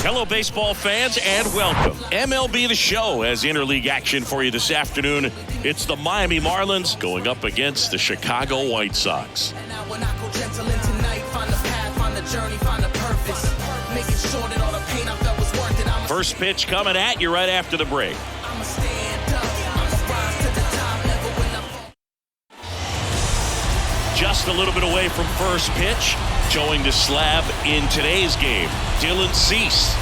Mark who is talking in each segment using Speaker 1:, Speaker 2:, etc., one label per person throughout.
Speaker 1: Hello, baseball fans, and welcome. MLB The Show has interleague action for you this afternoon. It's the Miami Marlins going up against the Chicago White Sox. First pitch coming at you right after the break. Just a little bit away from first pitch. Showing the slab in today's game, Dylan Cease.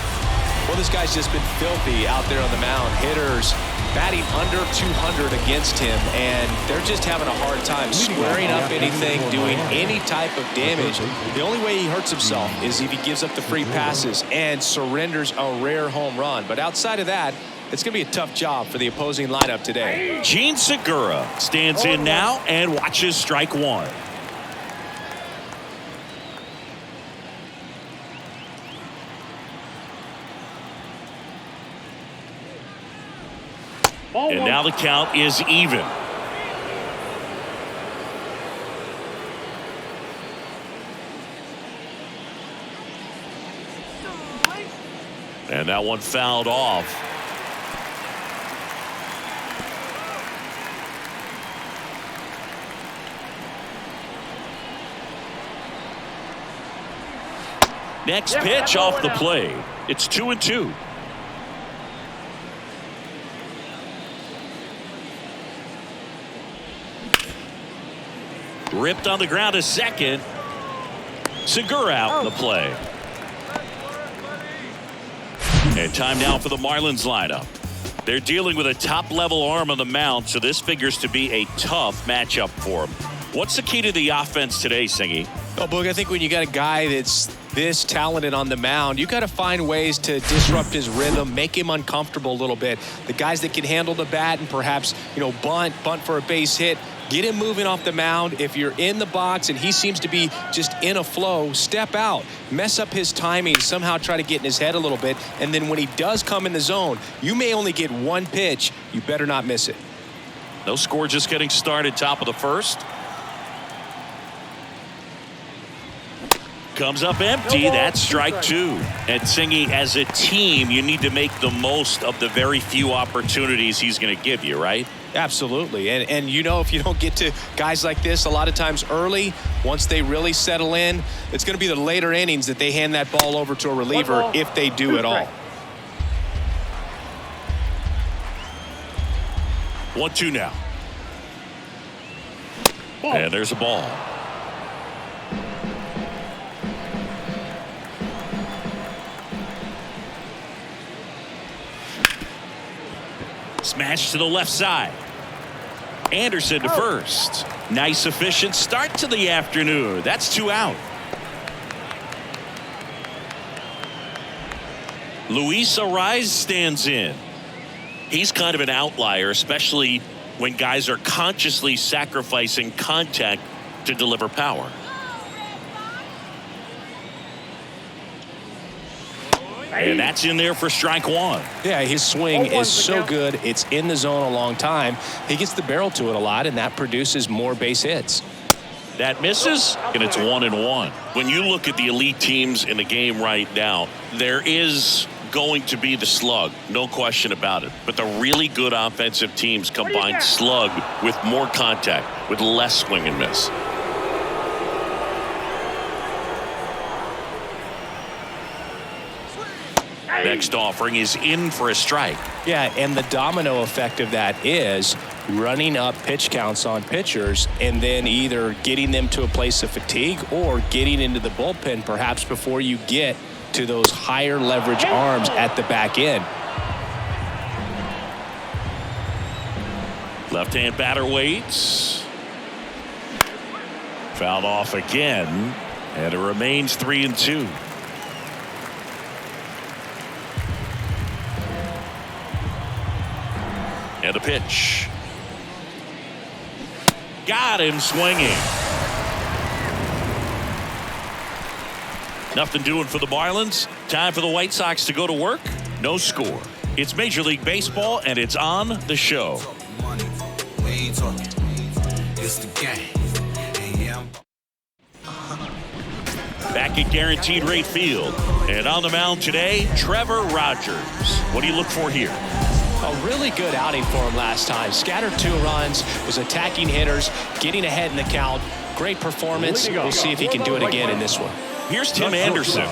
Speaker 2: Well, this guy's just been filthy out there on the mound. Hitters batting under 200 against him, and they're just having a hard time squaring up anything, doing any type of damage. The only way he hurts himself is if he gives up the free passes and surrenders a rare home run. But outside of that, it's going to be a tough job for the opposing lineup today.
Speaker 1: Gene Segura stands in now and watches strike one. And now the count is even. And that one fouled off. Next pitch off the plate. It's 2-2. Ripped on the ground a second. Segura out in the play. And time now for the Marlins lineup. They're dealing with a top-level arm on the mound, so this figures to be a tough matchup for them. What's the key to the offense today, Singy?
Speaker 2: Well, Boog, I think when you got a guy that's this talented on the mound, you got to find ways to disrupt his rhythm, make him uncomfortable a little bit. The guys that can handle the bat and perhaps, bunt for a base hit, get him moving off the mound. If you're in the box and he seems to be just in a flow, step out, mess up his timing, somehow try to get in his head a little bit. And then when he does come in the zone, you may only get one pitch. You better not miss it.
Speaker 1: No score, just getting started, top of the first. Comes up empty. That's strike two. And Singy, as a team, you need to make the most of the very few opportunities he's going to give you, right?
Speaker 2: Absolutely. And if you don't get to guys like this a lot of times early, once they really settle in, it's going to be the later innings that they hand that ball over to a reliever if they do at all.
Speaker 1: 1-2 now. And there's a ball. Smash to the left side. Anderson to first. Nice, efficient start to the afternoon. That's 2 out. Luis Arraez stands in. He's kind of an outlier, especially when guys are consciously sacrificing contact to deliver power. And that's in there for strike one.
Speaker 2: Yeah, his swing is so good. It's in the zone a long time. He gets the barrel to it a lot, and that produces more base hits.
Speaker 1: That misses, and it's 1-1. When you look at the elite teams in the game right now, there is going to be the slug, no question about it. But the really good offensive teams combine slug with more contact, with less swing and miss. Next offering is in for a strike.
Speaker 2: Yeah, and the domino effect of that is running up pitch counts on pitchers and then either getting them to a place of fatigue or getting into the bullpen perhaps before you get to those higher leverage arms at the back end.
Speaker 1: Left-hand batter waits. Fouled off again, and it remains 3-2. And a pitch. Got him swinging. Nothing doing for the Marlins. Time for the White Sox to go to work. No score. It's Major League Baseball, and it's on the show.
Speaker 3: It's the game.
Speaker 1: back at Guaranteed Rate Field. And on the mound today, Trevor Rogers. What do you look for here?
Speaker 2: A really good outing for him last time. Scattered 2 runs, was attacking hitters, getting ahead in the count. Great performance. We'll see if he can do it again in this one.
Speaker 1: Here's Tim Anderson.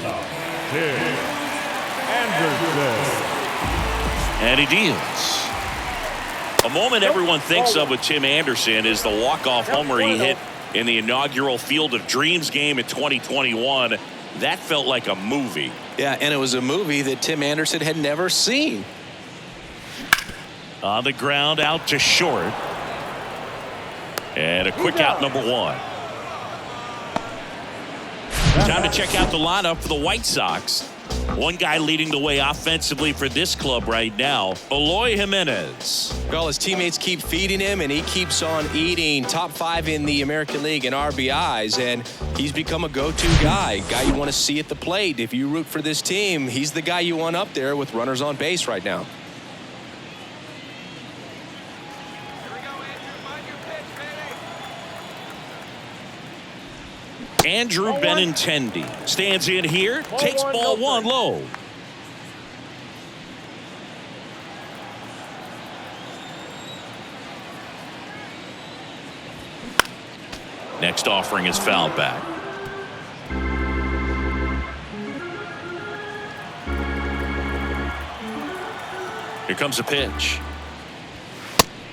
Speaker 1: And he deals. A moment everyone thinks of with Tim Anderson is the walk-off homer he hit in the inaugural Field of Dreams game in 2021. That felt like a movie.
Speaker 2: Yeah, and it was a movie that Tim Anderson had never seen.
Speaker 1: On the ground, out to short. And a quick out, number 1. Time to check out the lineup for the White Sox. One guy leading the way offensively for this club right now, Eloy Jimenez.
Speaker 2: Well, his teammates keep feeding him, and he keeps on eating. Top 5 in the American League in RBIs, and he's become a go-to guy you want to see at the plate. If you root for this team, he's the guy you want up there with runners on base right now.
Speaker 1: Andrew Benintendi stands in here, takes ball 1 low. Next offering is fouled back. Here comes a pitch.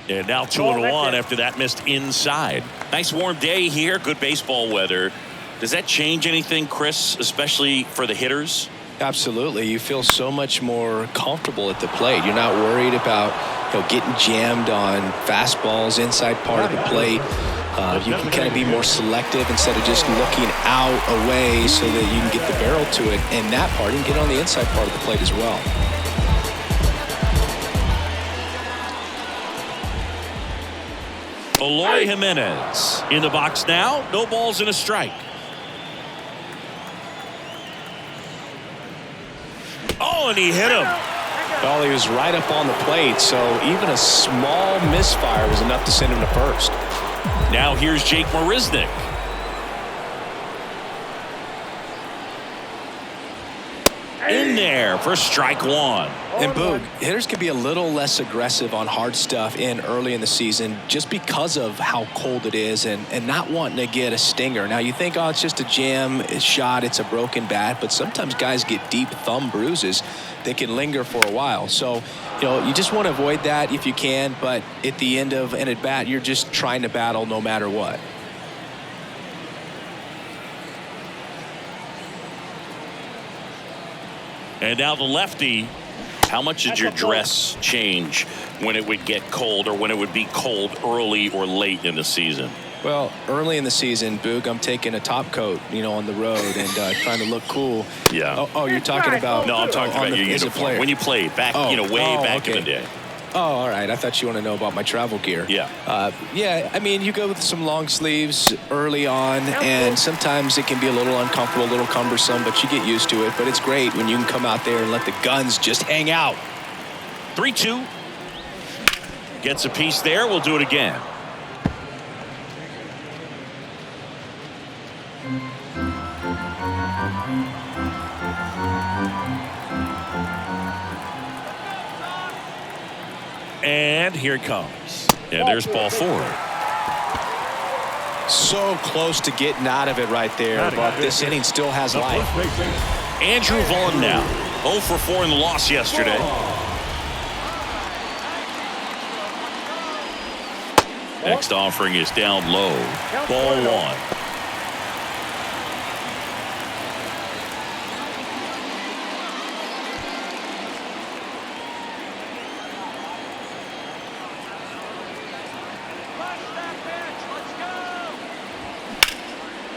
Speaker 1: And now 2-1 after that missed inside. Nice warm day here, good baseball weather. Does that change anything, Chris, especially for the hitters?
Speaker 2: Absolutely. You feel so much more comfortable at the plate. You're not worried about getting jammed on fastballs inside part of the plate. You can kind of be more selective instead of just looking out away so that you can get the barrel to it. And that part, you can get on the inside part of the plate as well.
Speaker 1: Eloy Jimenez in the box now. No balls and a strike. Oh, and he hit him.
Speaker 2: Well, he was right up on the plate, so even a small misfire was enough to send him to first.
Speaker 1: Now here's Jake Marisnick. In there for strike 1.
Speaker 2: And Boog, hitters can be a little less aggressive on hard stuff early in the season just because of how cold it is and not wanting to get a stinger. Now you think, oh, it's just a jam, it's shot, it's a broken bat, but sometimes guys get deep thumb bruises that can linger for a while. So, you just want to avoid that if you can, but at the end of an at-bat, you're just trying to battle no matter what.
Speaker 1: And now the lefty. How much did your dress change when it would get cold or when it would be cold early or late in the season?
Speaker 2: Well, early in the season, Boog, I'm taking a top coat, on the road and trying to look cool.
Speaker 1: Yeah.
Speaker 2: Oh, you're talking about?
Speaker 1: No, I'm talking about your uniform. When you played back, way back in the day.
Speaker 2: Oh, all right. I thought you want to know about my travel gear.
Speaker 1: Yeah.
Speaker 2: Yeah, I mean, you go with some long sleeves early on, and sometimes it can be a little uncomfortable, a little cumbersome, but you get used to it. But it's great when you can come out there and let the guns just hang out.
Speaker 1: 3-2. Gets a piece there. We'll do it again. And here it comes. And there's ball 4.
Speaker 2: So close to getting out of it right there, but this inning still has life.
Speaker 1: Andrew Vaughn now. 0 for 4 in the loss yesterday. Next offering is down low. Ball 1.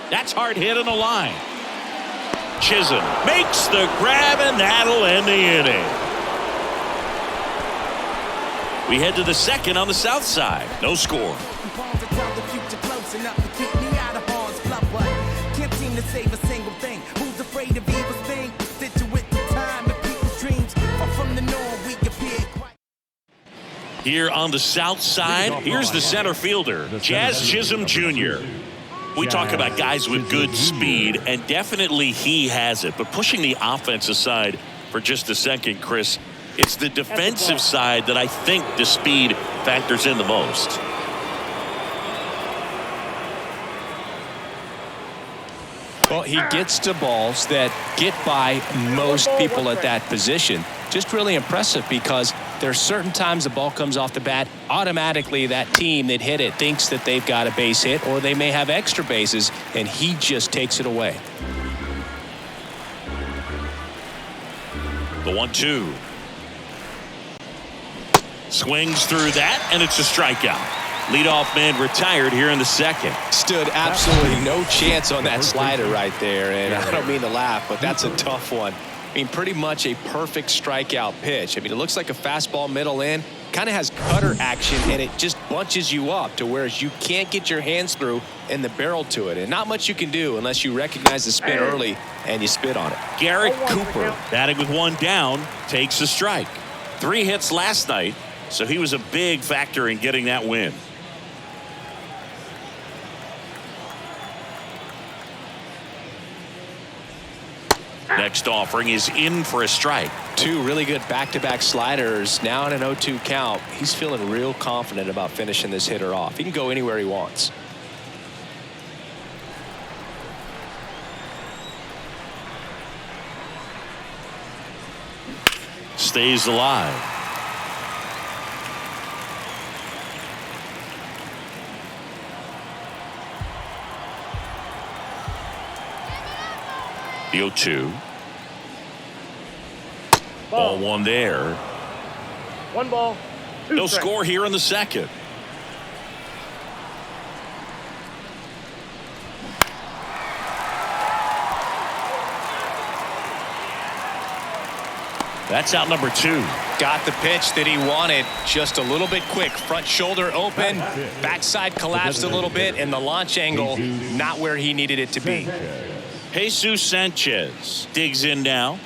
Speaker 1: That's hard hit on the line. Chisholm makes the grab, and that'll end the inning. We head to the second on the south side. No score. Here on the south side, here's the center fielder, Jazz Chisholm Jr. We talk about guys with good speed, and definitely he has it. But pushing the offense aside for just a second, Chris, it's the defensive side that I think the speed factors in the most.
Speaker 2: Well, he gets to balls that get by most people at that position. Just really impressive because there are certain times the ball comes off the bat, automatically that team that hit it thinks that they've got a base hit, or they may have extra bases, and he just takes it away.
Speaker 1: The 1-2. Swings through that, and it's a strikeout. Leadoff man retired here in the second.
Speaker 2: Stood absolutely no chance on that slider right there, and I don't mean to laugh, but that's a tough one. I mean, pretty much a perfect strikeout pitch. I mean, it looks like a fastball middle in, kind of has cutter action, and it just bunches you up to whereas you can't get your hands through and the barrel to it, and not much you can do unless you recognize the spin early and you spit on it.
Speaker 1: Garrett Cooper, batting with one down, takes a strike. 3 hits last night, so he was a big factor in getting that win. Next offering is in for a strike.
Speaker 2: 2 really good back-to-back sliders. Now in an 0-2 count. He's feeling real confident about finishing this hitter off. He can go anywhere he wants.
Speaker 1: Stays alive. The 0-2. Ball 1 there.
Speaker 3: 1 ball. 2
Speaker 1: No
Speaker 3: strikes.
Speaker 1: score here in the second. That's out number 2.
Speaker 2: Got the pitch that he wanted, just a little bit quick. Front shoulder open, backside collapsed a little bit, and the launch angle not where he needed it to be.
Speaker 1: Jesus Sanchez digs in now.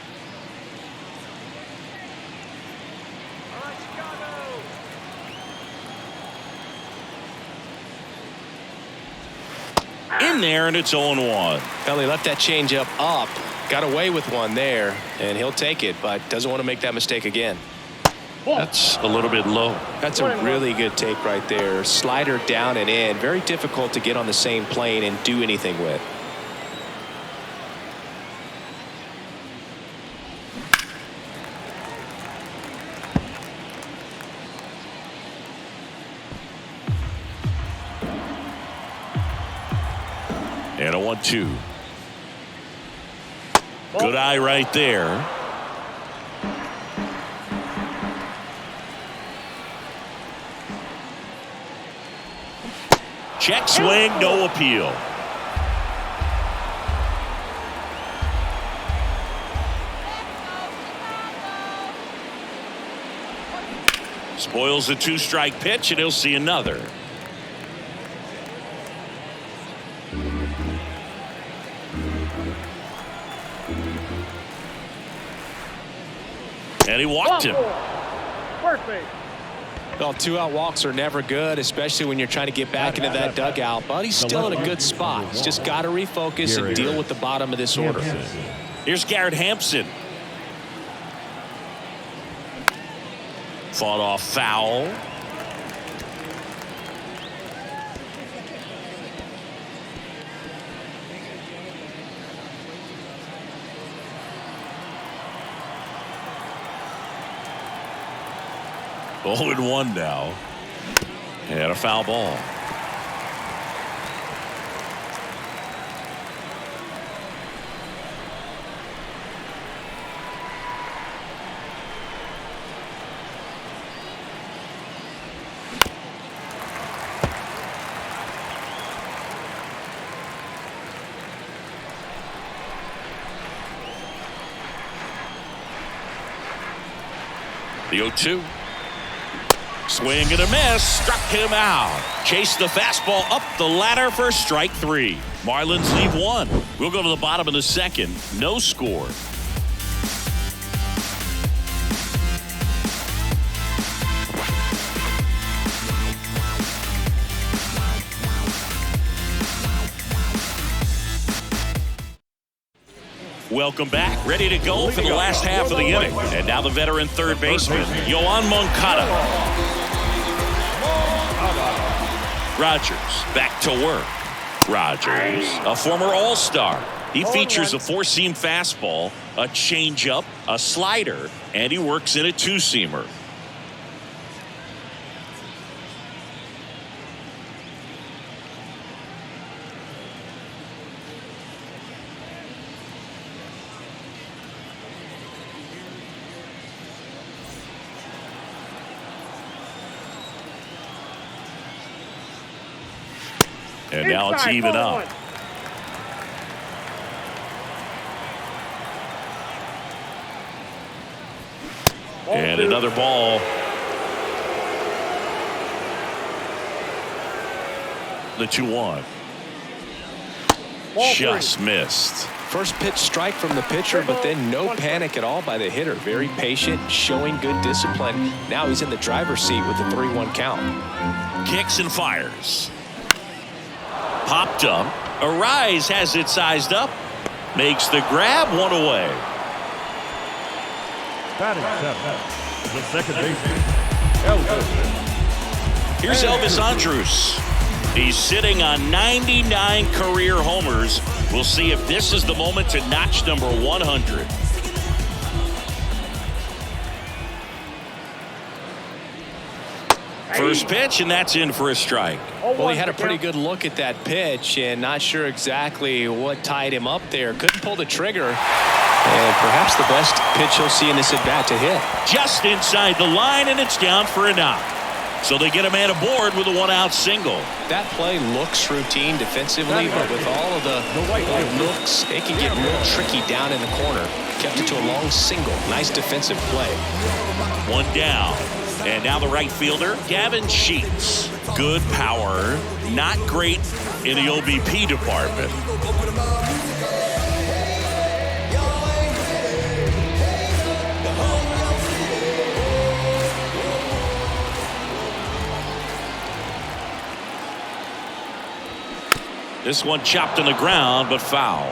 Speaker 1: In there, and it's 0-1.
Speaker 2: Well, he left that changeup up, got away with one there, and he'll take it, but doesn't want to make that mistake again.
Speaker 1: That's a little bit low.
Speaker 2: That's a really good take right there. Slider down and in. Very difficult to get on the same plane and do anything with.
Speaker 1: And a 1-2. Good eye right there. Check swing, no appeal. Spoils the 2-strike pitch, and he'll see another. And he walked him.
Speaker 3: First base.
Speaker 2: Well, 2-out walks are never good, especially when you're trying to get back into that dugout. But he's still in a good spot. He's just got to refocus and deal with the bottom of this order.
Speaker 1: Here's Garrett Hampson. Fought off foul. Oh, and 1 now. And a foul ball. The 0-2. Swing and a miss, struck him out. Chased the fastball up the ladder for strike 3. Marlins leave 1. We'll go to the bottom of the second. No score. Welcome back. Ready to go for the last half of the inning. And now the veteran third baseman, Yoan Moncada. Rogers back to work. Rogers, a former All-Star. He features a four-seam fastball, a changeup, a slider, and he works in a two-seamer. And now it's even up. And another ball. The 2-1. Just missed.
Speaker 2: First pitch strike from the pitcher, but then no panic at all by the hitter. Very patient, showing good discipline. Now he's in the driver's seat with the 3-1 count.
Speaker 1: Kicks and fires. Popped up. Arise has it sized up. Makes the grab, one away.
Speaker 3: Batting seven, the second baseman, Elvis.
Speaker 1: Here's Elvis Andrus. He's sitting on 99 career homers. We'll see if this is the moment to notch number 100. First pitch, and that's in for a strike.
Speaker 2: Well, he had a pretty good look at that pitch and not sure exactly what tied him up there. Couldn't pull the trigger. And perhaps the best pitch he'll see in this at-bat to hit.
Speaker 1: Just inside the line, and it's down for a knock. So they get a man aboard with a one-out single.
Speaker 2: That play looks routine defensively, but with all of the looks, it can get real tricky down in the corner. Kept it to a long single. Nice defensive play.
Speaker 1: One down. And now the right fielder, Gavin Sheets. Good power, not great in the OBP department. This one chopped on the ground, but foul.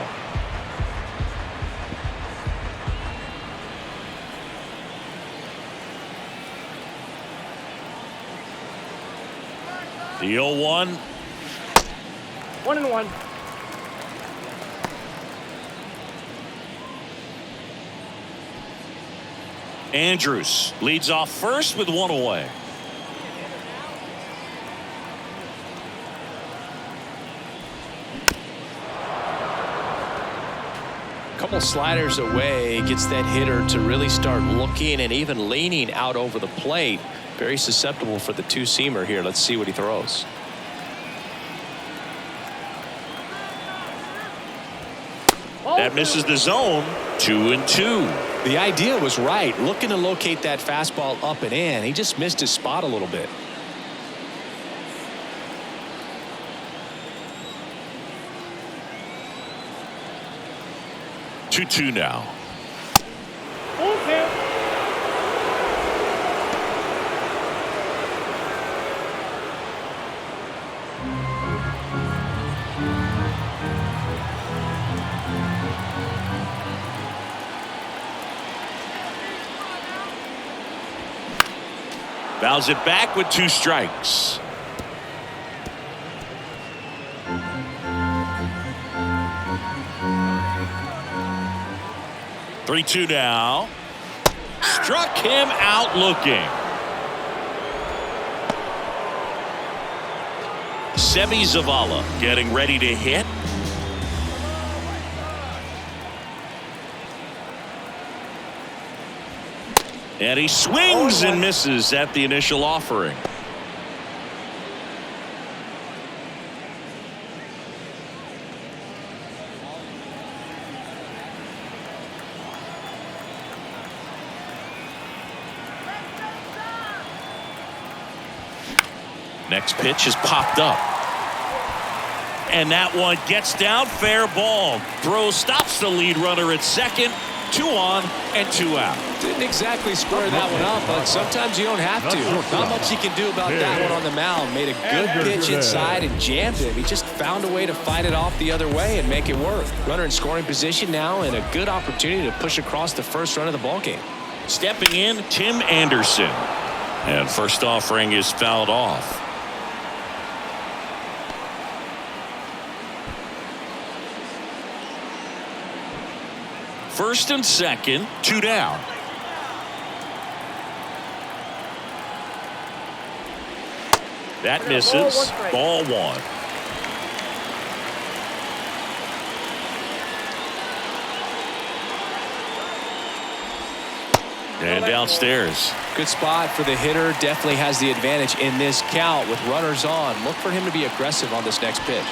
Speaker 1: The 0-1.
Speaker 3: 1-1.
Speaker 1: Andrews leads off first with one away.
Speaker 2: Couple sliders away, gets that hitter to really start looking and even leaning out over the plate. Very susceptible for the two-seamer here. Let's see what he throws.
Speaker 1: That misses the zone. 2-2.
Speaker 2: The idea was right. Looking to locate that fastball up and in. He just missed his spot a little bit.
Speaker 1: Two now. Fouls it back with 2 strikes. Three-two now. Struck him out looking. Seby Zavala getting ready to hit. And he swings and misses at the initial offering. Next pitch is popped up. And that one gets down, fair ball. Throw stops the lead runner at second, 2 on and 2 out.
Speaker 2: Didn't exactly square that one up, but sometimes you don't have to. Not much you can do about that one on the mound. Made a good pitch inside and jammed it. He just found a way to fight it off the other way and make it work. Runner in scoring position now, and a good opportunity to push across the first run of the ballgame.
Speaker 1: Stepping in, Tim Anderson. And first offering is fouled off. First and second, 2 down. That misses. Ball 1. And downstairs.
Speaker 2: Good spot for the hitter. Definitely has the advantage in this count with runners on. Look for him to be aggressive on this next pitch.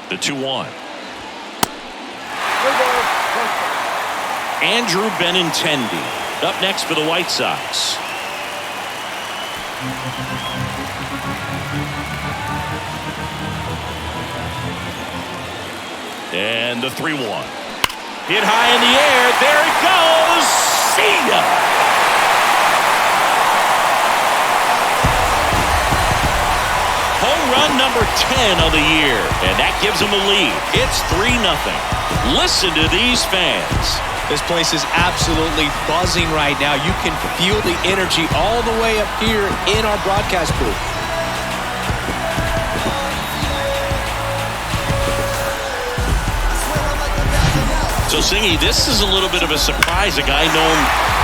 Speaker 1: The 2-1. Andrew Benintendi up next for the White Sox. And the 3-1. Hit high in the air. There it goes. See ya. Home run number 10 of the year, and that gives them a lead. It's 3-0. Listen to these fans.
Speaker 2: This place is absolutely buzzing right now. You can feel the energy all the way up here in our broadcast booth.
Speaker 1: So, Singy, this is a little bit of a surprise. A guy known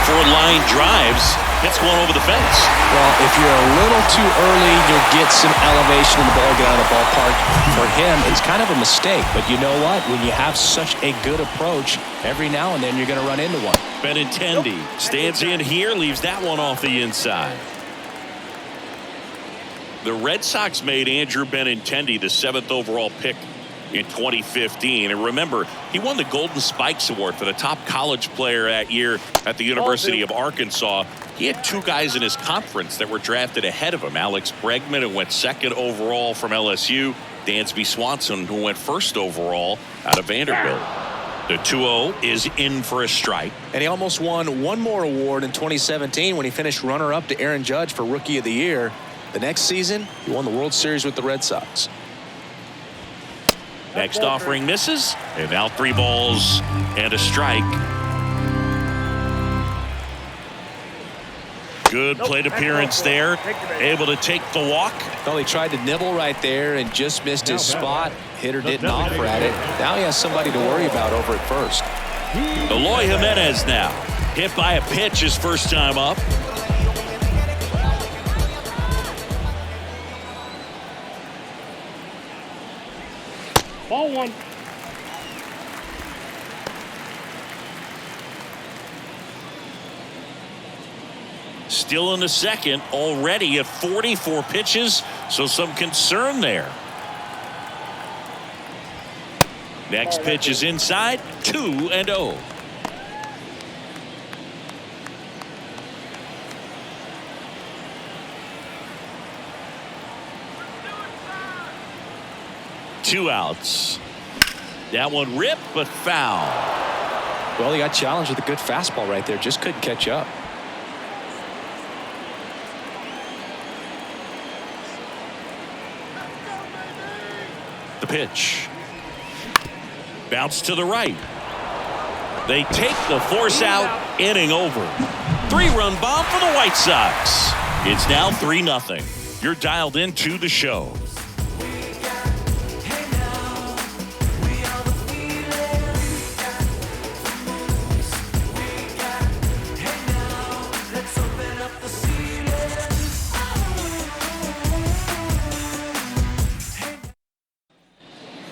Speaker 1: for line drives hits one over the fence.
Speaker 2: Well, if you're a little too early, you'll get some elevation in the ball, get out of the ballpark. For him, it's kind of a mistake. But you know what? When you have such a good approach, every now and then you're going to run into one.
Speaker 1: Benintendi stands in here, leaves that one off the inside. The Red Sox made Andrew Benintendi the 7th overall pick in 2015. And remember, he won the Golden Spikes Award for the top college player that year at the University of Arkansas. He had 2 guys in his conference that were drafted ahead of him. Alex Bregman, who went 2nd overall from LSU. Dansby Swanson, who went 1st overall out of Vanderbilt. The 2-0 is in for a strike.
Speaker 2: And he almost won one more award in 2017 when he finished runner-up to Aaron Judge for Rookie of the Year. The next season, he won the World Series with the Red Sox.
Speaker 1: Next offering misses, and now 3 balls and a strike. Good plate appearance there, able to take the walk.
Speaker 2: Well, he tried to nibble right there and just missed his spot. Hitter didn't offer at it. Now he has somebody to worry about over at first.
Speaker 1: Eloy Jimenez now hit by a pitch his first time up.
Speaker 3: Ball 1.
Speaker 1: Still in the second, already at 44 pitches, so some concern there. Next pitch is inside, 2-0. Two outs. That one ripped, but foul.
Speaker 2: Well, he got challenged with a good fastball right there. Just couldn't catch up.
Speaker 1: The pitch. Bounce to the right. They take the force out. Inning over. 3-run bomb for the White Sox. It's now 3-0. You're dialed into the show.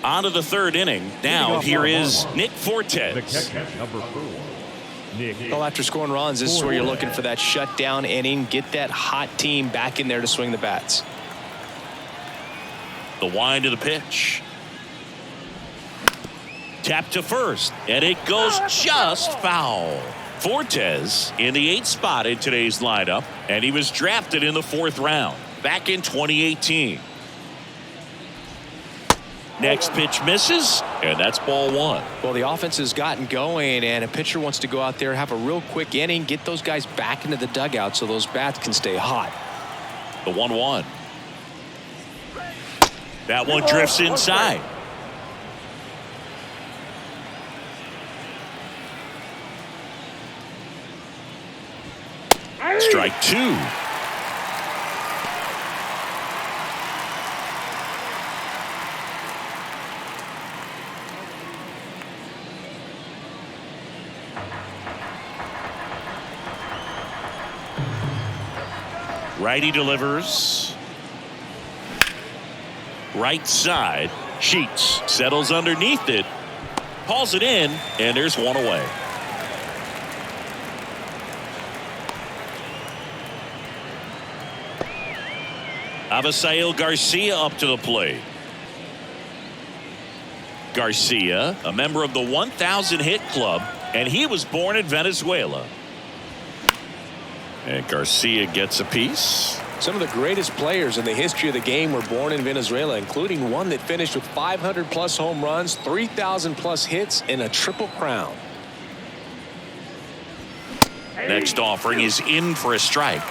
Speaker 1: On to the 3rd inning. Now here is Nick Fortes.
Speaker 3: Number 4. Nick.
Speaker 2: Well, after scoring runs, this is where you're looking for that shutdown inning. Get that hot team back in there to swing the bats.
Speaker 1: The wind of the pitch. Tap to first, and it goes just foul. Fortes in the 8th spot in today's lineup, and he was drafted in the 4th round back in 2018. Next pitch misses, and that's ball one.
Speaker 2: Well, the offense has gotten going, and a pitcher wants to go out there, have a real quick inning, get those guys back into the dugout so those bats can stay hot.
Speaker 1: The 1-1. That one drifts inside. Strike two. Righty delivers. Right side. Sheets settles underneath it. Hauls it in, and there's one away. Avisail Garcia up to the plate. Garcia, a member of the 1,000 hit club, and he was born in Venezuela. And Garcia gets a piece.
Speaker 2: Some of the greatest players in the history of the game were born in Venezuela, including one that finished with 500+ home runs, 3,000+ hits, and a triple crown.
Speaker 1: Next offering is in for a strike.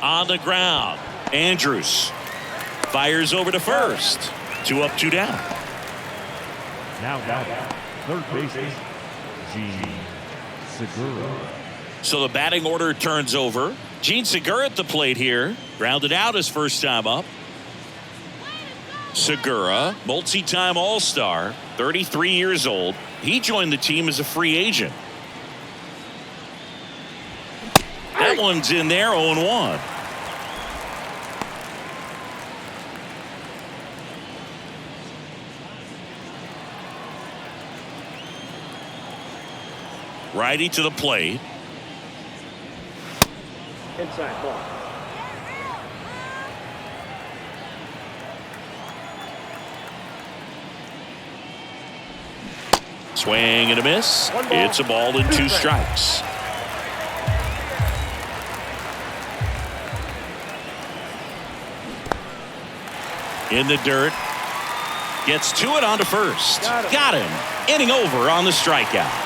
Speaker 1: On the ground, Andrews fires over to first. 2 up, 2 down.
Speaker 3: Now batting, third baseman, Gene Segura.
Speaker 1: So the batting order turns over. Gene Segura at the plate here. Grounded out his first time up. Segura, multi-time All-Star, 33 years old. He joined the team as a free agent. That one's in there, 0-1. Righty to the plate.
Speaker 3: Inside ball.
Speaker 1: Swing and a miss. It's a ball and 2 strikes. In the dirt. Gets to it onto first. Got him. Inning over on the strikeout.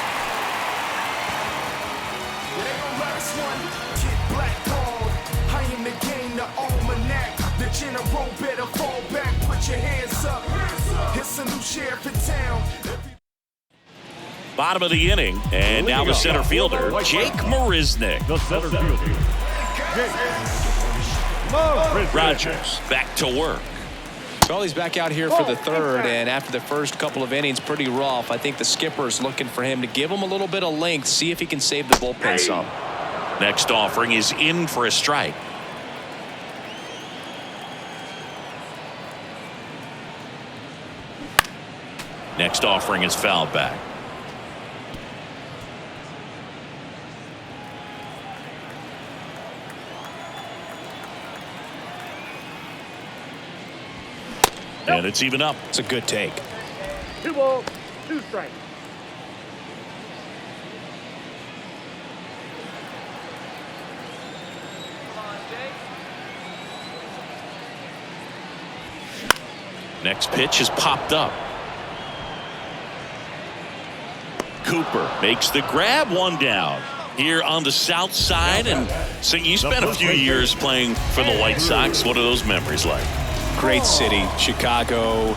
Speaker 1: Bottom of the inning, and now the center fielder, Jake Marisnick.
Speaker 3: The center fielder, Jake
Speaker 1: Rogers back to work.
Speaker 2: Well, he's back out here for the third, and after the first couple of innings, pretty rough. I think the skipper's looking for him to give him a little bit of length, see if he can save the bullpen some.
Speaker 1: Next offering is in for a strike. Next offering is fouled back. And it's even up.
Speaker 2: It's a good take.
Speaker 3: 2 balls, 2 strikes.
Speaker 1: Next pitch is popped up. Cooper makes the grab, 1 down. Here on the south side, and so you spent a few years playing for the White Sox. What are those memories like?
Speaker 2: Great city. Chicago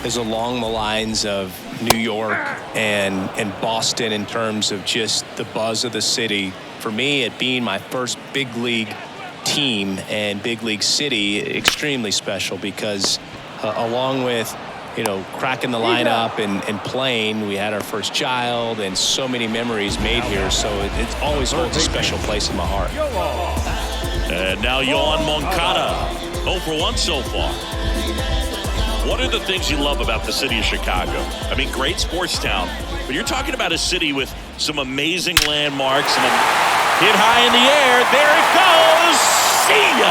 Speaker 2: is along the lines of New York and Boston in terms of just the buzz of the city. For me, it being my first big league team and big league city, extremely special because along with, you know, cracking the lineup and playing, we had our first child and so many memories made here. So it always holds a special place in my heart.
Speaker 1: And now Yohan Moncada, 0 for 1 so far. What are the things you love about the city of Chicago? I mean, great sports town, but you're talking about a city with some amazing landmarks. Hit high in the air. There it goes. See ya.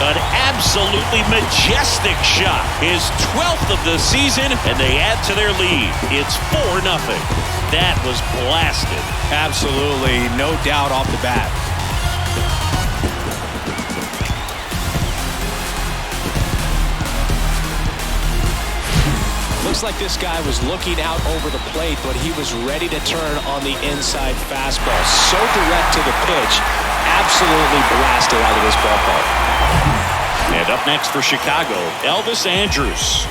Speaker 1: An absolutely majestic shot. His 12th of the season, and they add to their lead. It's 4-0. That was blasted.
Speaker 2: Absolutely, no doubt off the bat. Looks like this guy was looking out over the plate, but he was ready to turn on the inside fastball. So direct to the pitch, absolutely blasted out of this ballpark.
Speaker 1: And up next for Chicago, Elvis Andrus.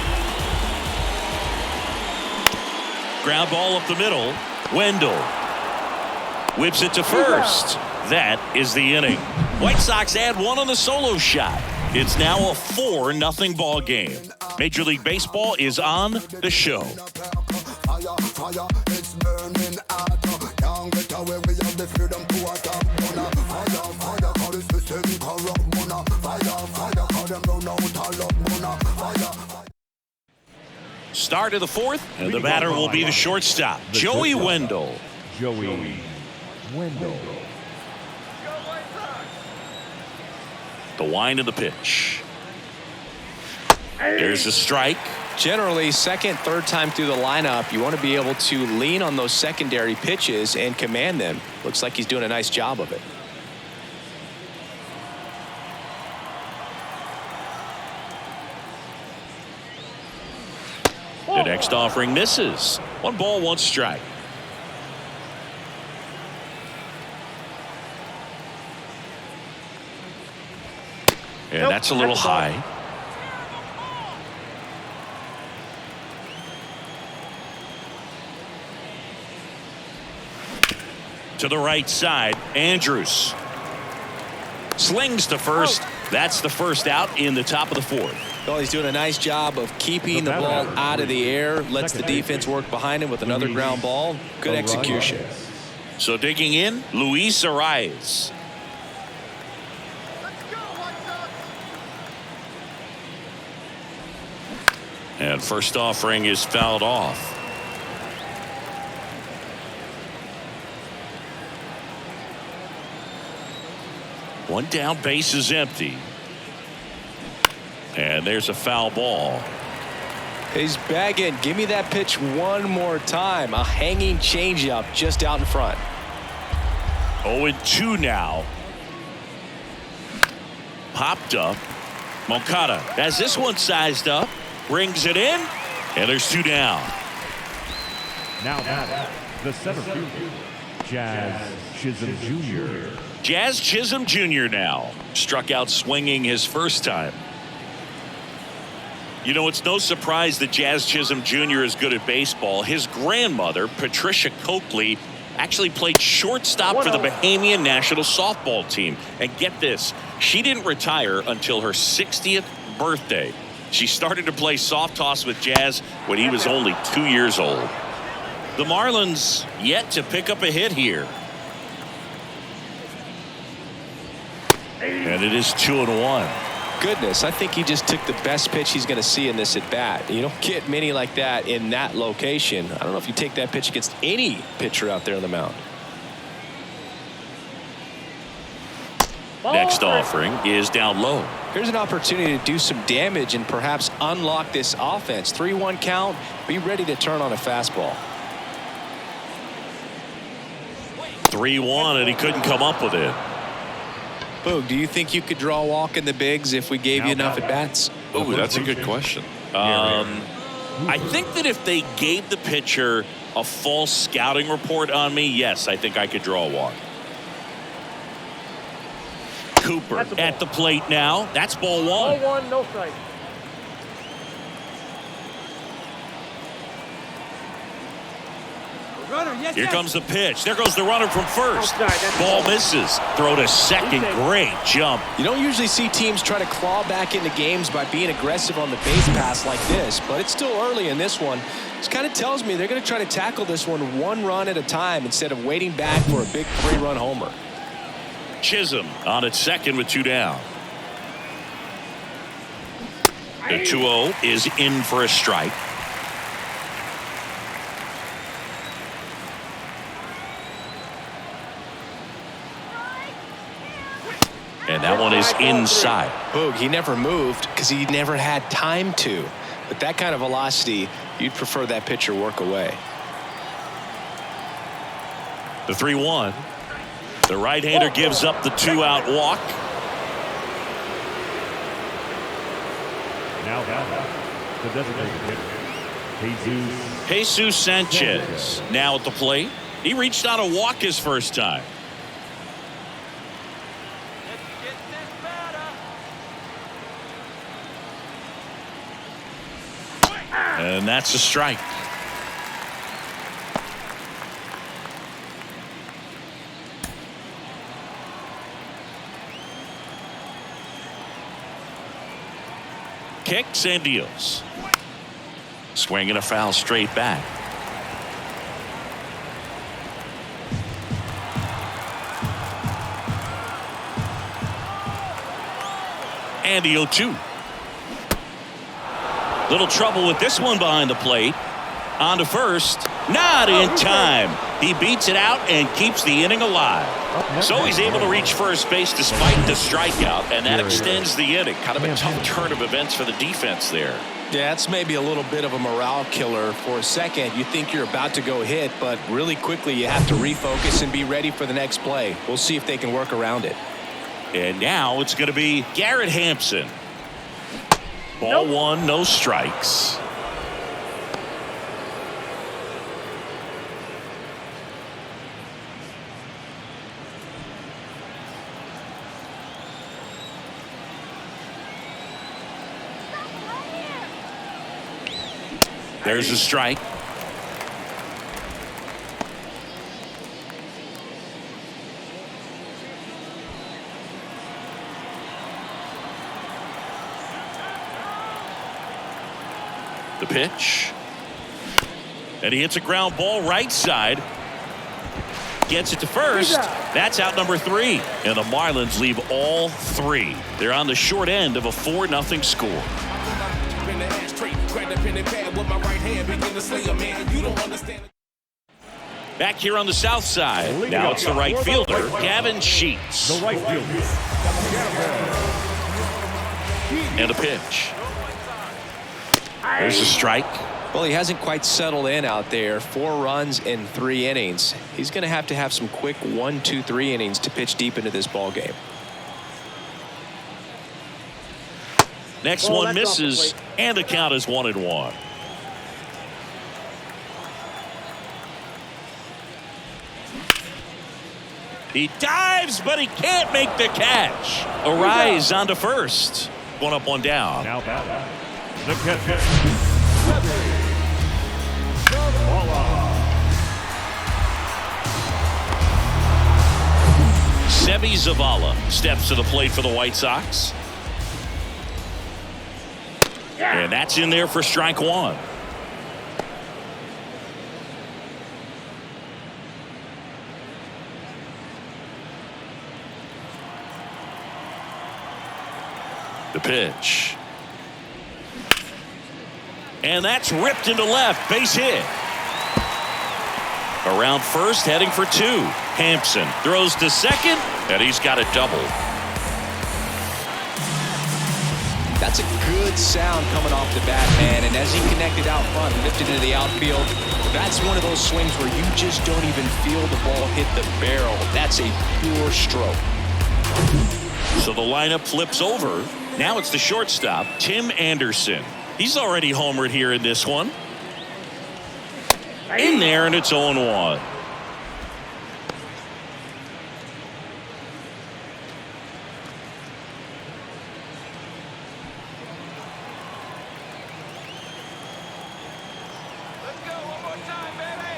Speaker 1: Ground ball up the middle. Wendell whips it to first. That is the inning. White Sox add one on the solo shot. It's now a 4-0 ball game. Major League Baseball is on the show. Start of the fourth, and the batter will be the shortstop, Joey Wendell. The wind of the pitch. There's a strike.
Speaker 2: Generally, second, third time through the lineup, you want to be able to lean on those secondary pitches and command them. Looks like he's doing a nice job of it.
Speaker 1: The next offering misses. 1 ball, 1 strike. And that's a little high. To the right side, Andrus slings to first. That's the first out in the top of the fourth.
Speaker 2: Well, he's doing a nice job of keeping the ball out of the air, lets the defense work behind him with another ground ball. Good execution.
Speaker 1: So digging in, Luis Arias. And first offering is fouled off. One down, base is empty. And there's a foul ball.
Speaker 2: He's begging, give me that pitch one more time. A hanging changeup just out in front.
Speaker 1: 0-2 now. Popped up. Moncada has this one sized up. Brings it in. And there's 2 down.
Speaker 3: Now back, the center fielder, Jazz Chisholm Jr.
Speaker 1: Jazz Chisholm Jr. now. Struck out swinging his first time. You know, it's no surprise that Jazz Chisholm Jr. is good at baseball. His grandmother, Patricia Coakley, actually played shortstop for the Bahamian national softball team. And get this, she didn't retire until her 60th birthday. She started to play soft toss with Jazz when he was only 2 years old. The Marlins yet to pick up a hit here. And it is 2-1.
Speaker 2: Goodness, I think he just took the best pitch he's going to see in this at bat. You don't get many like that in that location. I don't know if you take that pitch against any pitcher out there on the mound.
Speaker 1: Next offering is down low.
Speaker 2: Here's an opportunity to do some damage and perhaps unlock this offense. 3-1 count. Be ready to turn on a fastball.
Speaker 1: 3-1, and he couldn't come up with it.
Speaker 2: Boog, do you think you could draw a walk in the bigs if we gave you enough at bats?
Speaker 1: Oh, that's a good question. I think that if they gave the pitcher a false scouting report on me, yes, I think I could draw a walk. Cooper at the plate now. That's ball 1.
Speaker 3: Ball 1, no strike.
Speaker 1: Here comes the pitch. There goes the runner from first. Ball misses. Throw to second. Great jump.
Speaker 2: You don't usually see teams try to claw back into games by being aggressive on the base pass like this, but it's still early in this one. This kind of tells me they're going to try to tackle this one run at a time instead of waiting back for a big 3-run homer.
Speaker 1: Chisholm on at second with 2 down. The 2-0 is in for a strike. And that one is inside.
Speaker 2: Boog, he never moved because he never had time to. But that kind of velocity, you'd prefer that pitcher work away.
Speaker 1: The 3-1. The right-hander gives up the 2-out walk.
Speaker 3: Now the designated hitter,
Speaker 1: Jesus Sanchez now at the plate. He reached out a walk his first time. And that's a strike. Kicks and deals. Swinging a foul straight back. And the 0-2. Little trouble with this one behind the plate. On to first. Not in time. He beats it out and keeps the inning alive. So he's able to reach first base despite the strikeout, and that extends the inning. Kind of a tough turn of events for the defense there.
Speaker 2: Yeah, it's maybe a little bit of a morale killer. For a second, you think you're about to go hit, but really quickly you have to refocus and be ready for the next play. We'll see if they can work around it.
Speaker 1: And now it's going to be Garrett Hampson. Ball one, no strikes. There's a strike. The pitch. And he hits a ground ball right side. Gets it to first. That's out number 3. And the Marlins leave all 3. They're on the short end of a 4-0 score. Back here on the south side. Now it's the right fielder, Gavin Sheets.
Speaker 3: The right fielder.
Speaker 1: And a pitch. There's a strike.
Speaker 2: Well, he hasn't quite settled in out there. 4 runs in 3 innings. He's going to have some quick 1, 2, 3 innings to pitch deep into this ball game.
Speaker 1: Next one misses, and the count is 1-1. He dives, but he can't make the catch. Arise onto first. 1 up, 1 down.
Speaker 3: Now the catcher.
Speaker 1: Seby Zavala steps to the plate for the White Sox. And that's in there for strike 1. The pitch. And that's ripped into left. Base hit. Around first, heading for 2. Hampson throws to second, and he's got a double.
Speaker 2: That's a good sound coming off the bat, man. And as he connected out front, lifted into the outfield, that's one of those swings where you just don't even feel the ball hit the barrel. That's a pure stroke.
Speaker 1: So the lineup flips over. Now it's the shortstop, Tim Anderson. He's already homered here in this one. In there, and it's 0-1.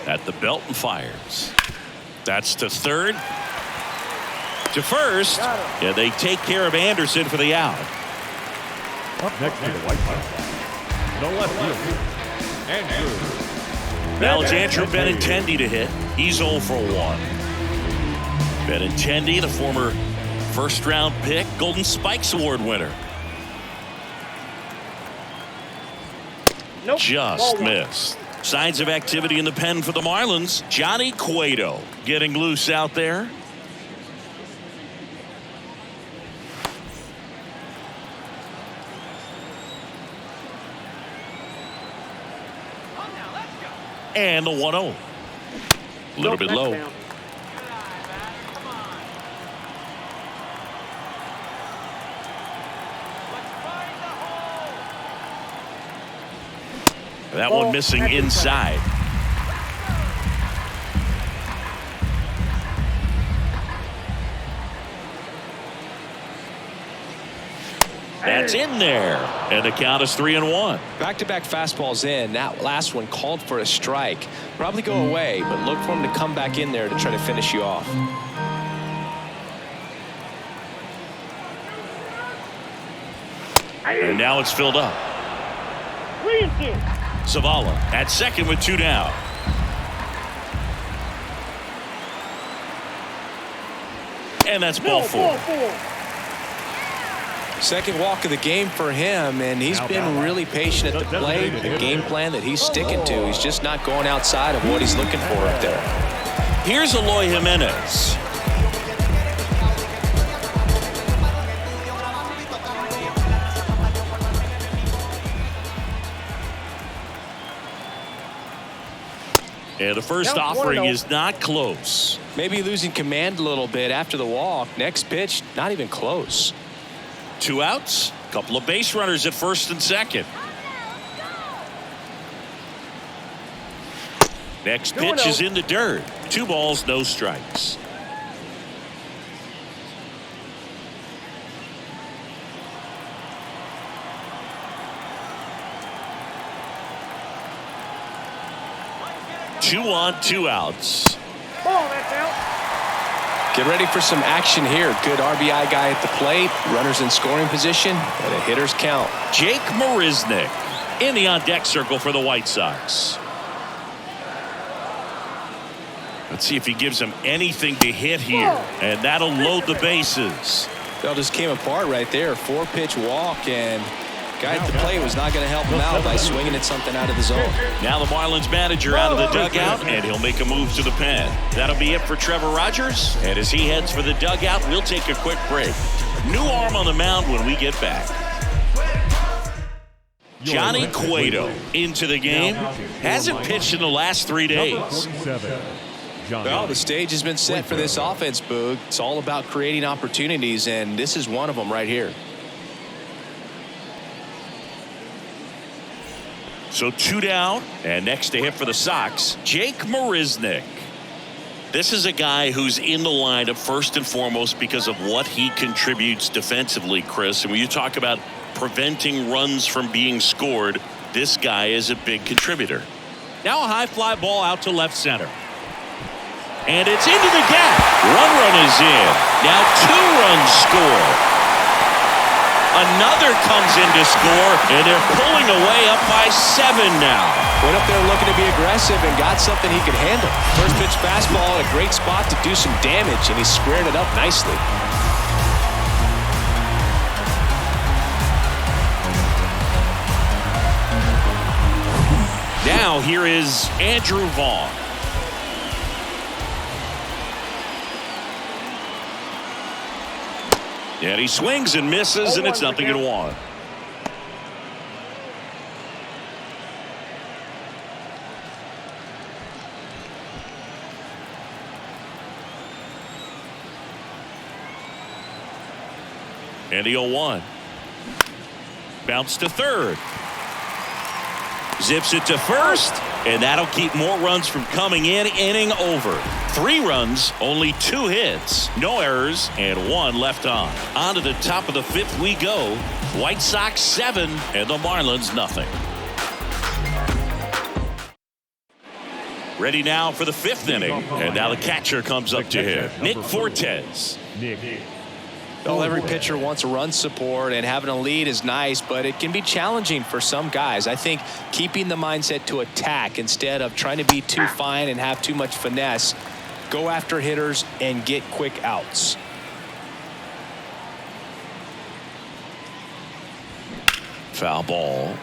Speaker 1: At the belt and fires. That's to third. To first. Yeah, they take care of Anderson for the out.
Speaker 3: Up next to the White Sox, the left fielder, Andrew.
Speaker 1: Now it's Andrew Benintendi to hit. He's 0 for 1. Benintendi, the former first-round pick, Golden Spikes Award winner. Just missed. Signs of activity in the pen for the Marlins. Johnny Cueto getting loose out there. And the 1-0. A little bit low. That one missing inside. That's in there. And the count is 3-1.
Speaker 2: Back-to-back fastballs in. That last one called for a strike. Probably go away, but look for him to come back in there to try to finish you off.
Speaker 1: And now it's filled up. Zavala at second with 2 down. And that's ball 4.
Speaker 2: Second walk of the game for him, and he's been really patient at the plate. The game plan that he's sticking to, he's just not going outside of what he's looking for up there.
Speaker 1: Here's Eloy Jimenez. And the first offering is not close.
Speaker 2: Maybe losing command a little bit after the walk. Next pitch, not even close.
Speaker 1: 2 outs, couple of base runners at first and second. Next pitch is in the dirt. 2 balls, no strikes. Two on, 2 outs.
Speaker 2: Get ready for some action here. Good RBI guy at the plate. Runners in scoring position and a hitter's count.
Speaker 1: Jake Marisnick in the on-deck circle for the White Sox. Let's see if he gives them anything to hit here. And that'll load the bases.
Speaker 2: That just came apart right there. 4-pitch walk, and guy at the plate was not going to help him out by swinging at something out of the zone.
Speaker 1: Now the Marlins manager out of the dugout, and he'll make a move to the pen. That'll be it for Trevor Rogers. And as he heads for the dugout, we'll take a quick break. New arm on the mound when we get back. Johnny Cueto into the game. Hasn't pitched in the last 3 days.
Speaker 2: Well, the stage has been set for this offense, Boog. It's all about creating opportunities, and this is one of them right here.
Speaker 1: So 2 down, and next to hit for the Sox, Jake Marisnick. This is a guy who's in the lineup first and foremost because of what he contributes defensively, Chris. And when you talk about preventing runs from being scored, this guy is a big contributor. Now a high fly ball out to left center. And it's into the gap. One run is in. Now 2 runs score. Another comes in to score, and they're pulling away up by 7 now.
Speaker 2: Went up there looking to be aggressive and got something he could handle. First pitch fastball in a great spot to do some damage, and he squared it up nicely.
Speaker 1: Now here is Andrew Vaughn. And he swings and misses, and it's 0-1. And the 0-1. Bounce to third. Zips it to first, and that'll keep more runs from coming in. Inning over. 3 runs, only 2 hits, no errors, and 1 left on. On to the top of the 5th we go. White Sox 7 and the Marlins nothing. Ready now for the 5th inning, and now the catcher comes up to hit. Nick Fortes.
Speaker 2: Well, every pitcher wants a run support, and having a lead is nice, but it can be challenging for some guys. I think keeping the mindset to attack instead of trying to be too fine and have too much finesse, go after hitters and get quick outs.
Speaker 1: Foul ball.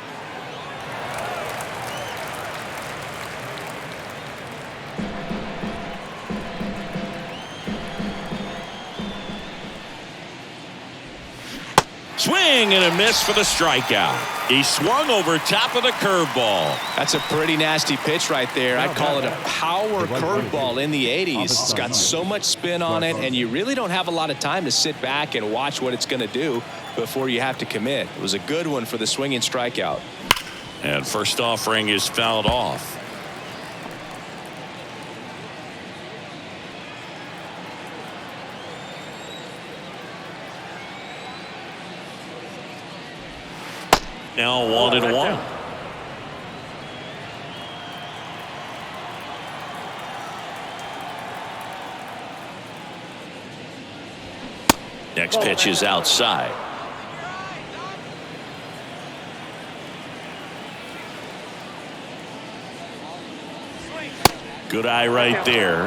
Speaker 1: Swing and a miss for the strikeout. He swung over top of the curveball.
Speaker 2: That's a pretty nasty pitch right there. I'd call it a power curveball in the 80s. It's got so much spin on it, and you really don't have a lot of time to sit back and watch what it's going to do before you have to commit. It was a good one for the swinging strikeout.
Speaker 1: And first offering is fouled off. Now 1-1. Next pitch is outside. Good eye right there.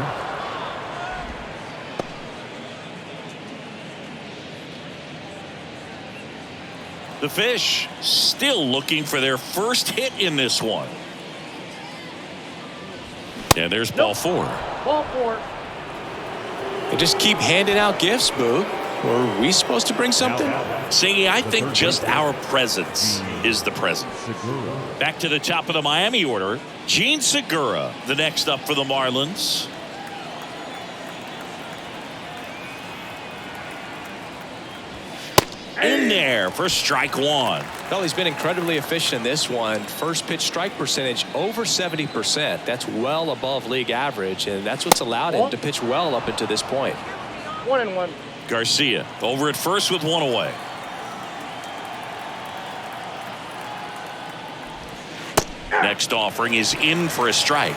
Speaker 1: The Fish still looking for their first hit in this one. And there's ball four.
Speaker 4: Ball four.
Speaker 2: They just keep handing out gifts, Boo. Were we supposed to bring something?
Speaker 1: Singy, I think just our presence is the present. Back to the top of the Miami order. Gene Segura, the next up for the Marlins. In there for strike one.
Speaker 2: Well, he's been incredibly efficient in this one. First pitch strike percentage over 70%. That's well above league average, and that's what's allowed him to pitch well up until this point.
Speaker 4: 1-1.
Speaker 1: Garcia over at first with one away. Next offering is in for a strike.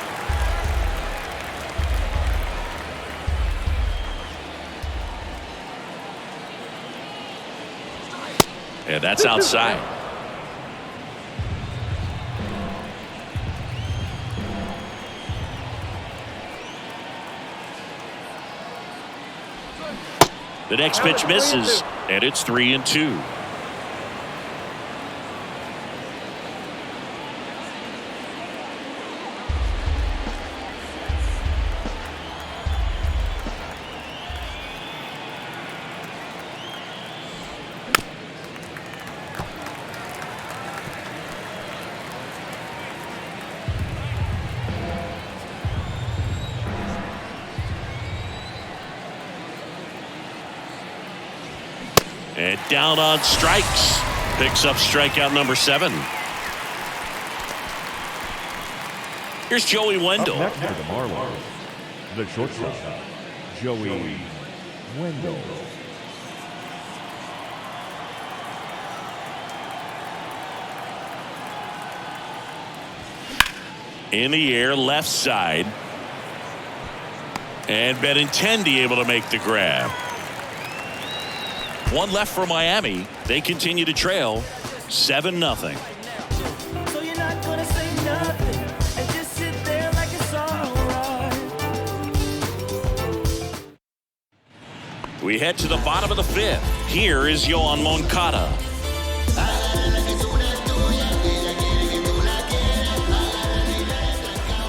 Speaker 1: And that's outside. The next pitch misses, and it's 3-2. And down on strikes. Picks up strikeout number 7. Here's Joey Wendell.
Speaker 3: Up next for the Marlins, the shortstop, Joey Wendell.
Speaker 1: In the air, left side. And Benintendi able to make the grab. One left for Miami. They continue to trail 7-0.
Speaker 5: So you're not gonna say nothing and just sit there like it's all right.
Speaker 1: We head to the bottom of the 5th. Here is Yoan Moncada.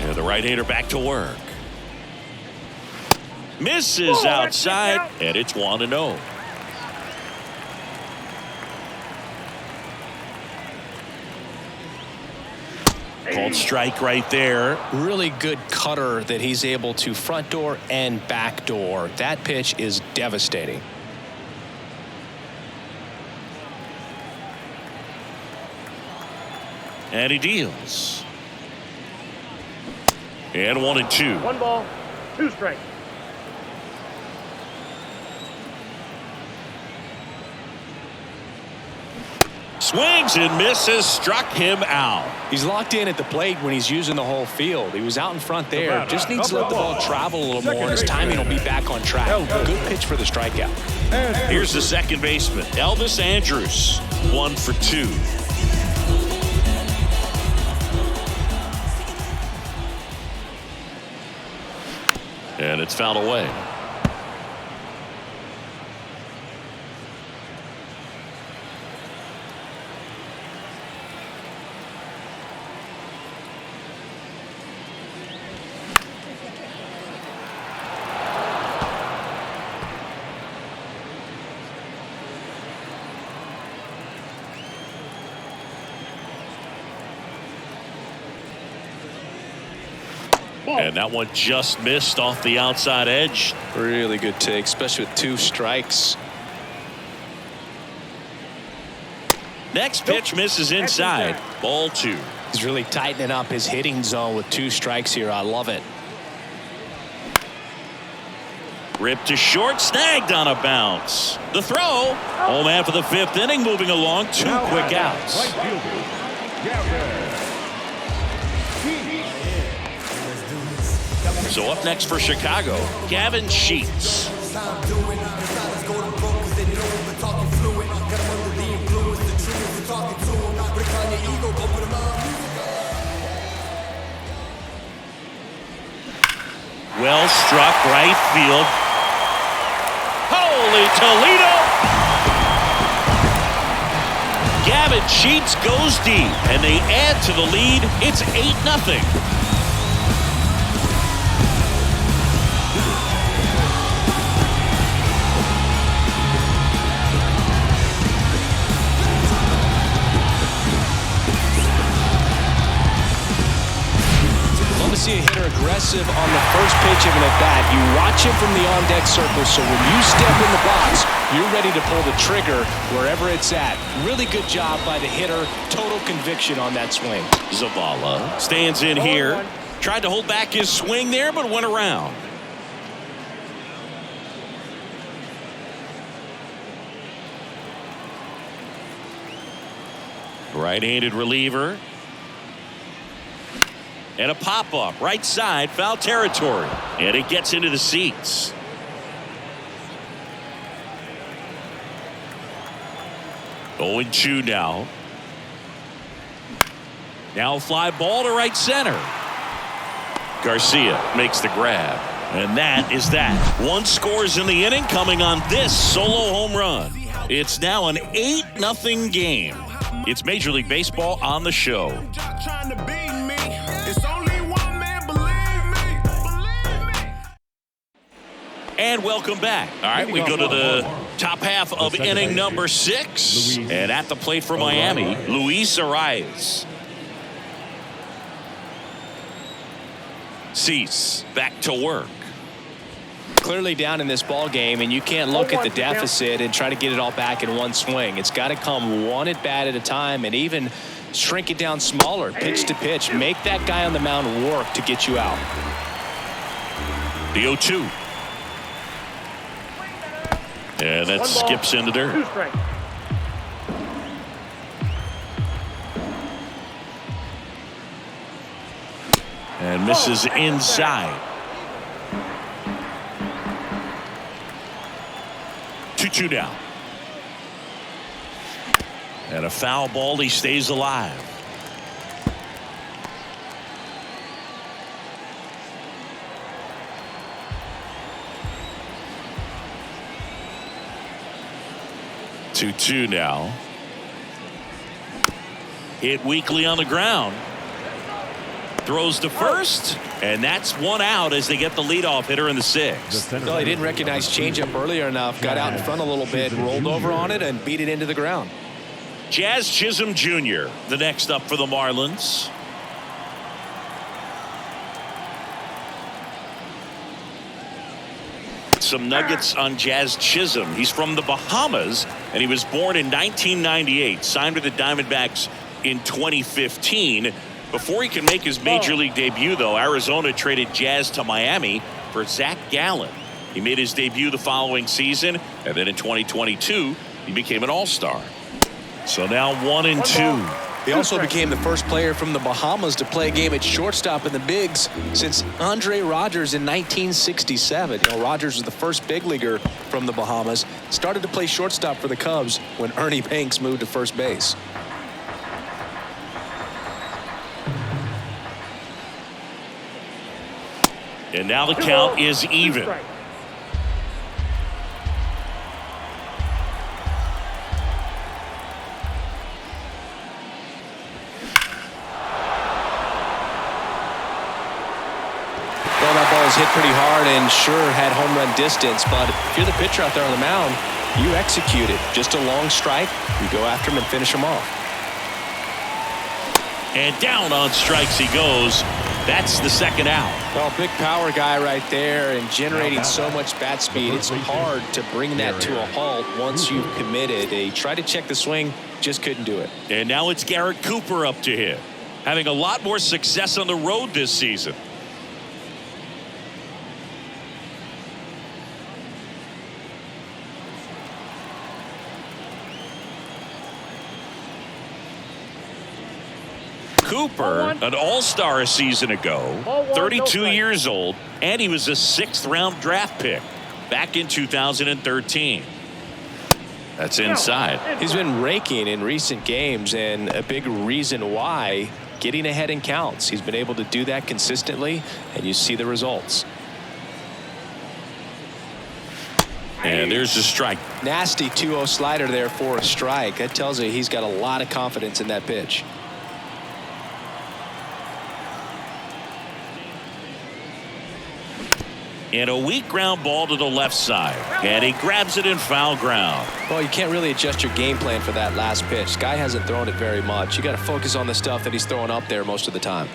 Speaker 1: And the right-hander back to work. Misses outside, and it's 1-0. Called strike right there.
Speaker 2: Really good cutter that he's able to front door and back door. That pitch is devastating.
Speaker 1: And he deals. And 1-2.
Speaker 4: 1 ball, 2 strikes.
Speaker 1: Swings and misses, struck him out.
Speaker 2: He's locked in at the plate when he's using the whole field. He was out in front there. Just needs to let the ball travel a little more, and his timing will be back on track. Good pitch for the strikeout.
Speaker 1: Here's the second baseman, Elvis Andrus. 1 for 2. And it's fouled away. And that one just missed off the outside edge.
Speaker 2: Really good take, especially with 2 strikes.
Speaker 1: Next pitch misses inside. Ball 2.
Speaker 2: He's really tightening up his hitting zone with 2 strikes here. I love it.
Speaker 1: Ripped to short, snagged on a bounce. The throw. Home half of the 5th inning, moving along. 2 quick outs.
Speaker 3: Right fielder, Jazz.
Speaker 1: So up next for Chicago, Gavin Sheets. Well struck, right field. Holy Toledo! Gavin Sheets goes deep, and they add to the lead. It's 8-0.
Speaker 2: See a hitter aggressive on the first pitch of an at-bat. You watch him from the on-deck circle, so when you step in the box, you're ready to pull the trigger wherever it's at. Really good job by the hitter. Total conviction on that swing.
Speaker 1: Zavala stands in here. Tried to hold back his swing there, but went around. Right-handed reliever. And a pop-up, right side, foul territory. And it gets into the seats. Going 2 now. Now fly ball to right center. Garcia makes the grab. And that is that. 1 scores in the inning, coming on this solo home run. It's now an 8-0 game. It's Major League Baseball on the show. And welcome back. All right, we go to the top half of inning number 6. And at the plate for Miami, Luis Arias. Cease back to work.
Speaker 2: Clearly down in this ball game, and you can't look at the deficit and try to get it all back in one swing. It's got to come one at bat at a time, and even shrink it down smaller, pitch to pitch. Make that guy on the mound work to get you out.
Speaker 1: The 0-2. And that skips into dirt.
Speaker 4: 2 strikes.
Speaker 1: And misses inside. 2-2 down. And a foul ball. He stays alive. Two now. Hit weakly on the ground. Throws to first, and that's 1 out as they get the leadoff hitter in the 6th.
Speaker 2: Well, he didn't recognize changeup earlier enough. Got out in front a little bit, rolled over on it, and beat it into the ground.
Speaker 1: Jazz Chisholm Jr. the next up for the Marlins. Some nuggets on Jazz Chisholm. He's from the Bahamas, and he was born in 1998. Signed with the Diamondbacks in 2015. Before he can make his major league debut, though, Arizona traded Jazz to Miami for Zach Gallen. He made his debut the following season, and then in 2022, he became an all-star. So now 1-2.
Speaker 2: He also became the first player from the Bahamas to play a game at shortstop in the bigs since Andre Rogers in 1967. You know, Rogers was the first big leaguer from the Bahamas. Started to play shortstop for the Cubs when Ernie Banks moved to first base.
Speaker 1: And now the count is even.
Speaker 2: Well, that ball was hit pretty hard and sure had home run distance, but if you're the pitcher out there on the mound, you execute it. Just a long strike, you go after him and finish him off.
Speaker 1: And down on strikes he goes. That's the 2nd out.
Speaker 2: Well, big power guy right there and generating so much bat speed. It's hard to bring that to a halt once you've committed. He tried to check the swing, just couldn't do it.
Speaker 1: And now it's Garrett Cooper up to hit. having a lot more success on the road this season. Cooper, an all-star a season ago, 32 years old, and he was a 6th-round draft pick back in 2013. That's inside.
Speaker 2: He's been raking in recent games, and a big reason why, getting ahead in counts. He's been able to do that consistently, and you see the results.
Speaker 1: And there's a strike.
Speaker 2: Nasty 2-0 slider there for a strike. That tells you he's got a lot of confidence in that pitch.
Speaker 1: And a weak ground ball to the left side. And he grabs it in foul ground.
Speaker 2: Well, you can't really adjust your game plan for that last pitch. Guy hasn't thrown it very much. You got to focus on the stuff that he's throwing up there most of the time.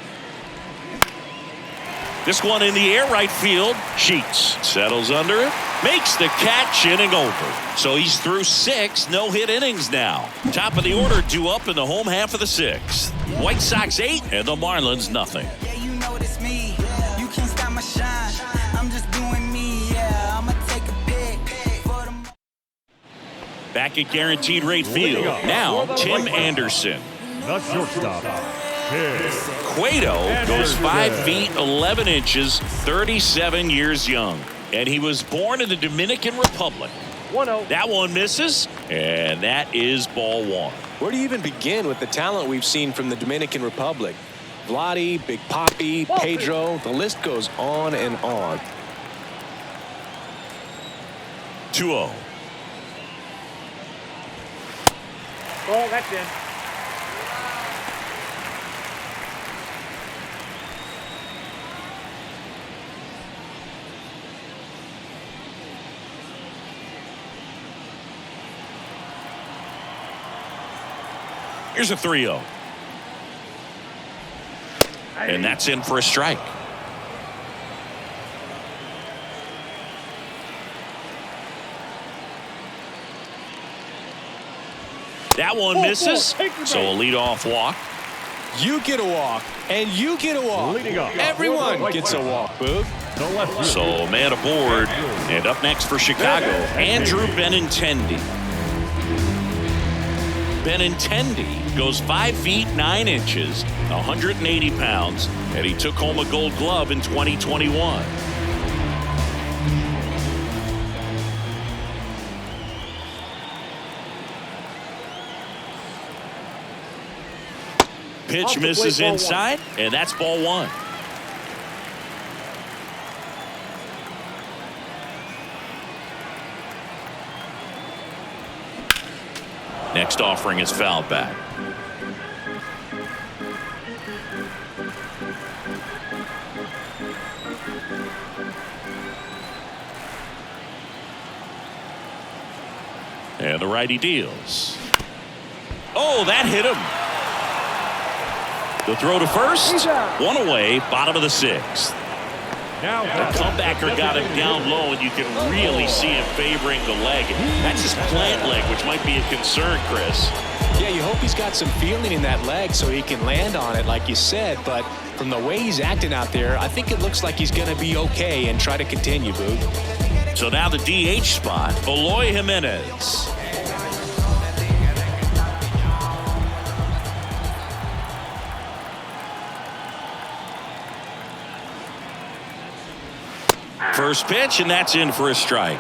Speaker 1: This one in the air, right field. Sheets settles under it, makes the catch, inning over. So he's through 6 no-hit innings now. Top of the order due up in the home half of the 6th. White Sox 8 and the Marlins nothing.
Speaker 5: Yeah, you know it's me. You can't stop my shine. I'm just doing me. Yeah, I'ma take a pic for the.
Speaker 1: Back at guaranteed rate field. Now Tim Anderson.
Speaker 3: The shortstop,
Speaker 1: Cueto goes 5 feet 11 inches, 37 years young, and he was born in the Dominican Republic.
Speaker 4: 1-0.
Speaker 1: That one misses, and that is ball 1.
Speaker 2: Where do you even begin with the talent we've seen from the Dominican Republic? Vladdy, Big Papi, Pedro, the list goes on and on.
Speaker 1: 2-0.
Speaker 4: Ball, that's in.
Speaker 1: Here's a 3-0. And that's in for a strike. That one misses. So a leadoff walk.
Speaker 2: You get a walk, and you get a walk.
Speaker 3: Leading off.
Speaker 2: Everyone gets a walk, Boog.
Speaker 3: the left field.
Speaker 1: So man aboard. And up next for Chicago, Andrew Benintendi. Benintendi goes 5 feet 9 inches, 180 pounds, and he took home a Gold Glove in 2021. Pitch misses inside, and that's ball 1. Next offering is fouled back. And the righty deals. Oh, that hit him. The throw to first, one away, bottom of the 6th.
Speaker 3: Now
Speaker 1: The comebacker got him down low, and you can really see him favoring the leg. That's his plant leg, which might be a concern, Chris.
Speaker 2: Yeah, you hope he's got some feeling in that leg so he can land on it, like you said. But from the way he's acting out there, I think it looks like he's going to be okay and try to continue, Boog.
Speaker 1: So now the DH spot, Eloy Jimenez. First pitch, and that's in for a strike.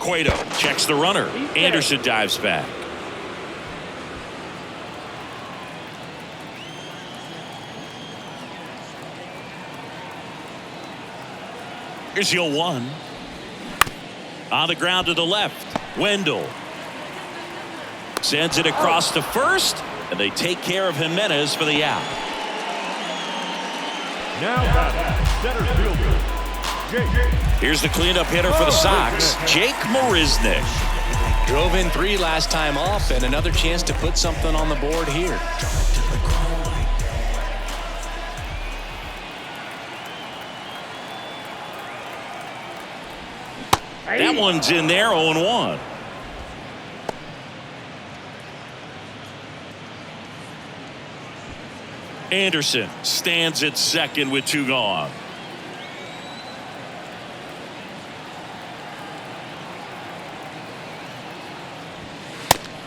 Speaker 1: Cueto checks the runner. Anderson dives back. Here's the 0-1. On the ground to the left. Wendell sends it across to first, and they take care of Jimenez for the out.
Speaker 3: Now center fielder, Jake.
Speaker 1: Here's the cleanup hitter for the Sox, Jake Marisnick.
Speaker 2: Drove in 3 last time off, and another chance to put something on the board here.
Speaker 1: That one's in there, 0-1. Anderson stands at second with 2 gone.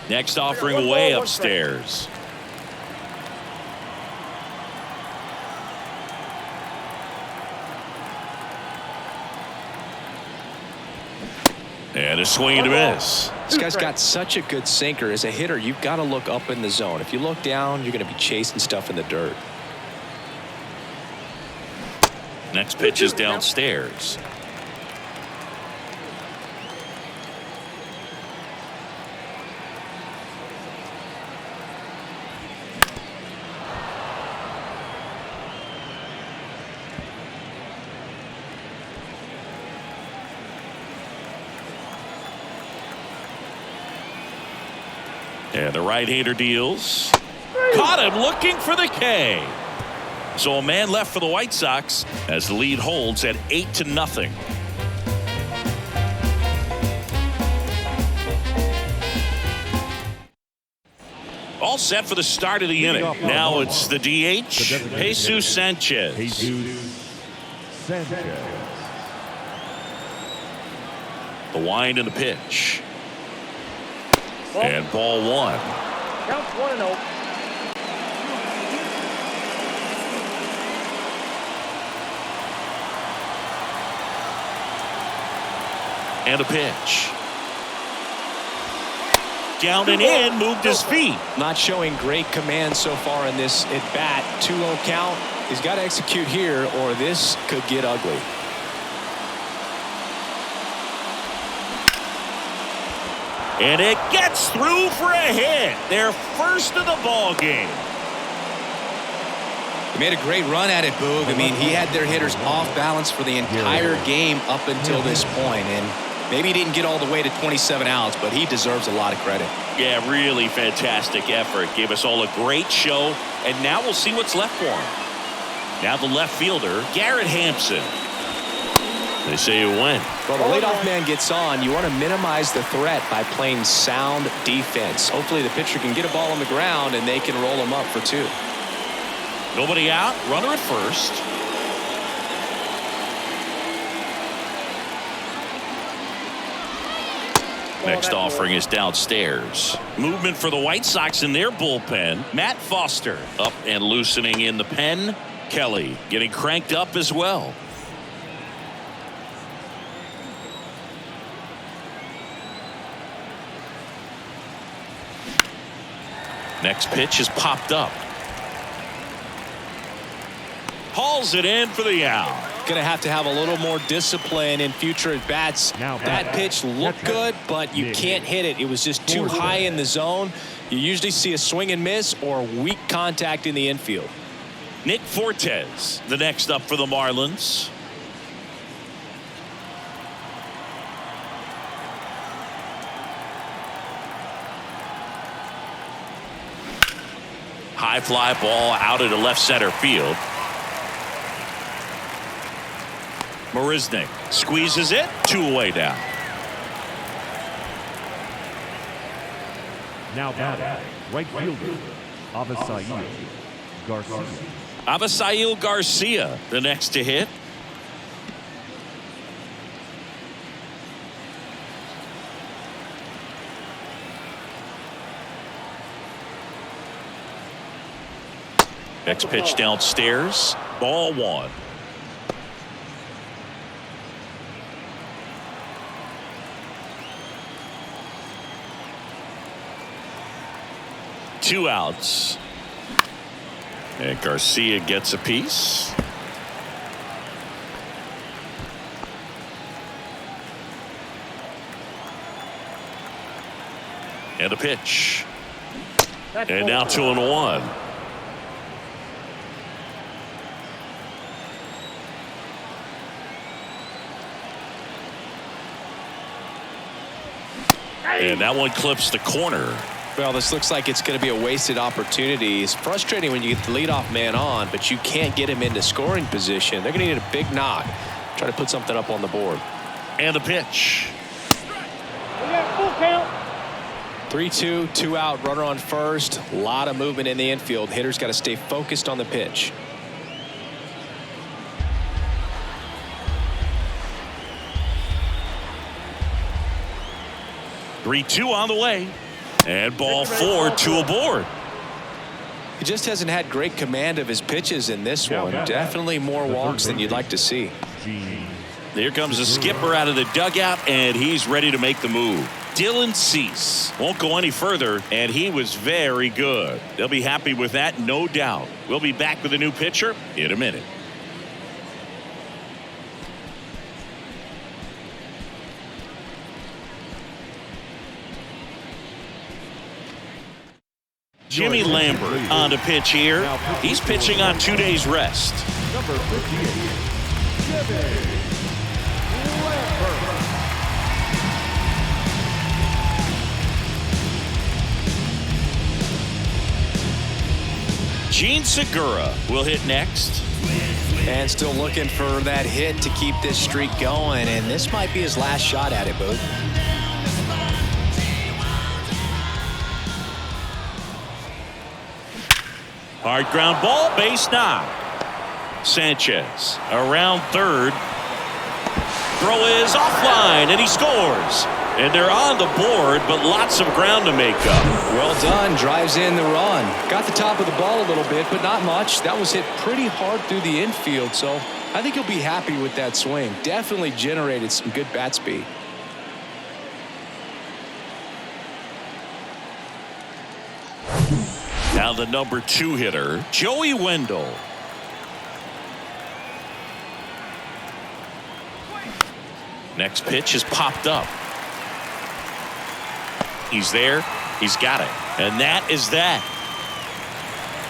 Speaker 1: Next offering way upstairs. And a swing and a miss.
Speaker 2: This guy's got such a good sinker. As a hitter, you've got to look up in the zone. If you look down, you're going to be chasing stuff in the dirt.
Speaker 1: Next pitch is downstairs. And the right-hander deals. Caught him looking for the K. So a man left for the White Sox as the lead holds at 8-0. All set for the start of the inning. Now it's the DH, Jesus Sanchez.
Speaker 3: Jesus Sanchez.
Speaker 1: The wind and the pitch. And ball 1.
Speaker 4: Counts 1-0.
Speaker 1: And a pitch. Down and in, moved his feet.
Speaker 2: Not showing great command so far in this at bat. 2-0 count. He's got to execute here or this could get ugly.
Speaker 1: And it gets through for a hit. Their first of the ball game.
Speaker 2: He made a great run at it, Boog. I mean, he had their hitters off balance for the entire game up until this point. And maybe he didn't get all the way to 27 outs, but he deserves a lot of credit.
Speaker 1: Yeah, really fantastic effort. Gave us all a great show. And now we'll see what's left for him. Now the left fielder, Garrett Hampson. They say it went.
Speaker 2: Well, the leadoff man gets on. You want to minimize the threat by playing sound defense. Hopefully the pitcher can get a ball on the ground and they can roll him up for 2.
Speaker 1: Nobody out. Runner at first. Next offering is downstairs. Movement for the White Sox in their bullpen. Matt Foster up and loosening in the pen. Kelly getting cranked up as well. Next pitch is popped up. Hauls it in for the out.
Speaker 2: Going to have a little more discipline in future at bats. That pitch looked good, but you can't hit it. It was just too high in the zone. You usually see a swing and miss or weak contact in the infield.
Speaker 1: Nick Fortes, the next up for the Marlins. High fly ball out into left center field. Marisnik squeezes it. 2 away down.
Speaker 3: Now batting, right fielder, Avisail Garcia.
Speaker 1: Avisail Garcia, the next to hit. Next pitch downstairs. Ball 1. Two outs. And Garcia gets a piece. And a pitch. And now 2-1. And that one clips the corner.
Speaker 2: Well, this looks like it's going to be a wasted opportunity. It's frustrating when you get the leadoff man on, but you can't get him into scoring position. They're going to need a big knock. Try to put something up on the board.
Speaker 1: And a pitch.
Speaker 4: We got full count.
Speaker 2: 3-2, 2 out, runner on first. A lot of movement in the infield. Hitter's got to stay focused on the pitch.
Speaker 1: Three-two on the way. And ball 4, 2 aboard.
Speaker 2: He just hasn't had great command of his pitches in this one. Definitely more walks than you'd like to see.
Speaker 1: There comes the skipper out of the dugout, and he's ready to make the move. Dylan Cease won't go any further, and he was very good. They'll be happy with that, no doubt. We'll be back with a new pitcher in a minute. Jimmy Lambert on the pitch here. He's pitching on 2 days rest.
Speaker 3: Number 58, Jimmy Lambert.
Speaker 1: Gene Segura will hit next.
Speaker 2: And still looking for that hit to keep this streak going. And this might be his last shot at it, Boog.
Speaker 1: Hard ground ball, base knock. Sanchez around third. Throw is offline, and he scores. And they're on the board, but lots of ground to make up.
Speaker 2: Well done. Drives in the run. Got the top of the ball a little bit, but not much. That was hit pretty hard through the infield, so I think he'll be happy with that swing. Definitely generated some good bat speed.
Speaker 1: Now the number 2 hitter, Joey Wendell. Next pitch is popped up. He's there. He's got it. And that is that.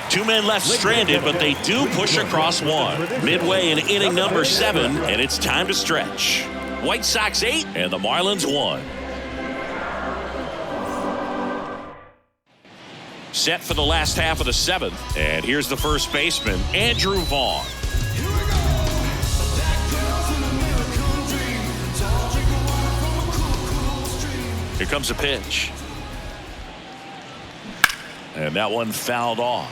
Speaker 1: 2 men left stranded, but they do push across one. Midway in inning number 7, and it's time to stretch. White Sox 8 and the Marlins 1. Set for the last half of the 7th. And here's the first baseman, Andrew Vaughn. Here comes a pitch. And that one fouled off.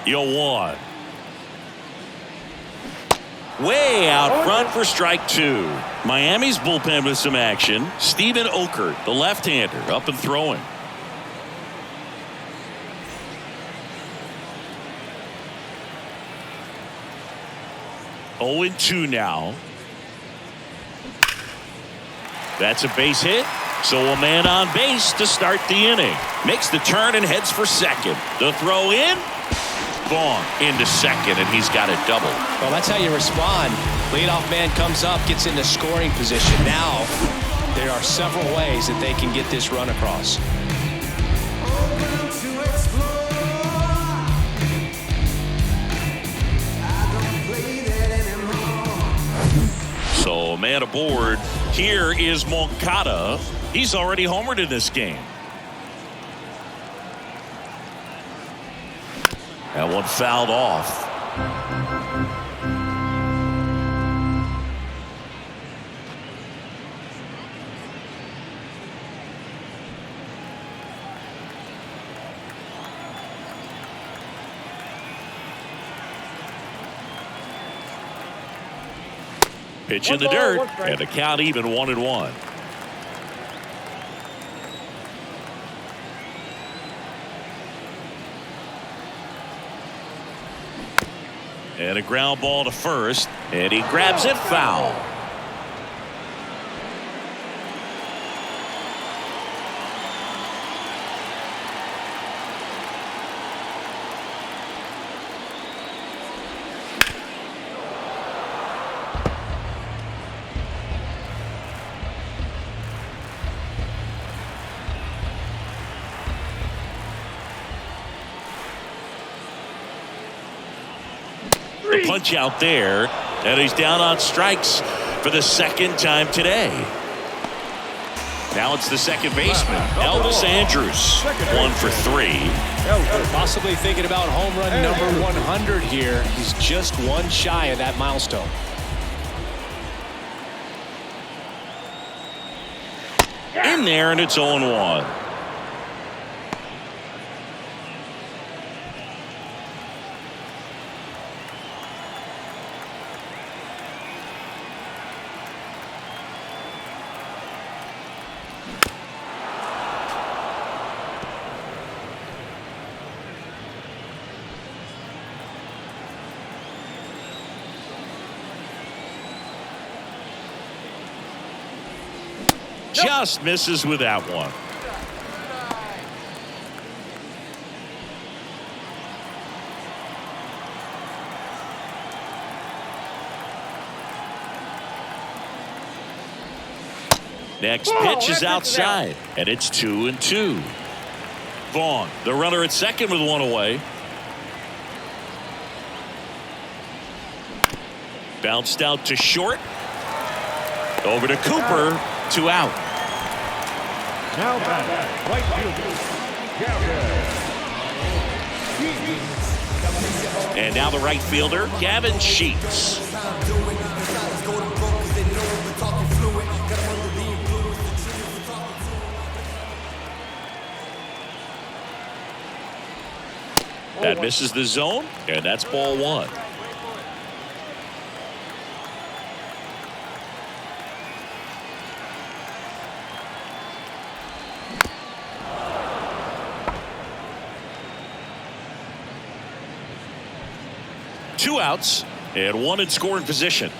Speaker 1: You'll one. Way out front for strike 2. Miami's bullpen with some action. Steven Okert, the left-hander, up and throwing. Oh, 2 now. That's a base hit. So a man on base to start the inning. Makes the turn and heads for second. The throw in. Vaughn into second, and he's got a double.
Speaker 2: Well, that's how you respond. Leadoff man comes up, gets into scoring position. Now, there are several ways that they can get this run across.
Speaker 1: So a man aboard. Here is Moncada. He's already homered in this game. That one fouled off. Pitch in the dirt, and the count even 1-1. And a ground ball to first, and he grabs it foul. The punch out there, and he's down on strikes for the second time today. Now it's the second baseman, Elvis Andrus, 1 for 3.
Speaker 2: Possibly thinking about home run number 100 here. He's just one shy of that milestone.
Speaker 1: In there, and it's 0-1. Just misses with that one. Next pitch is outside, and it's 2-2. Vaughn, the runner at second with one away. Bounced out to short. Over to Cooper. 2 out.
Speaker 3: Now back, right fielder, Gavin.
Speaker 1: And now the right fielder, Gavin Sheets. That misses the zone, and that's ball 1. Two outs and one in scoring position.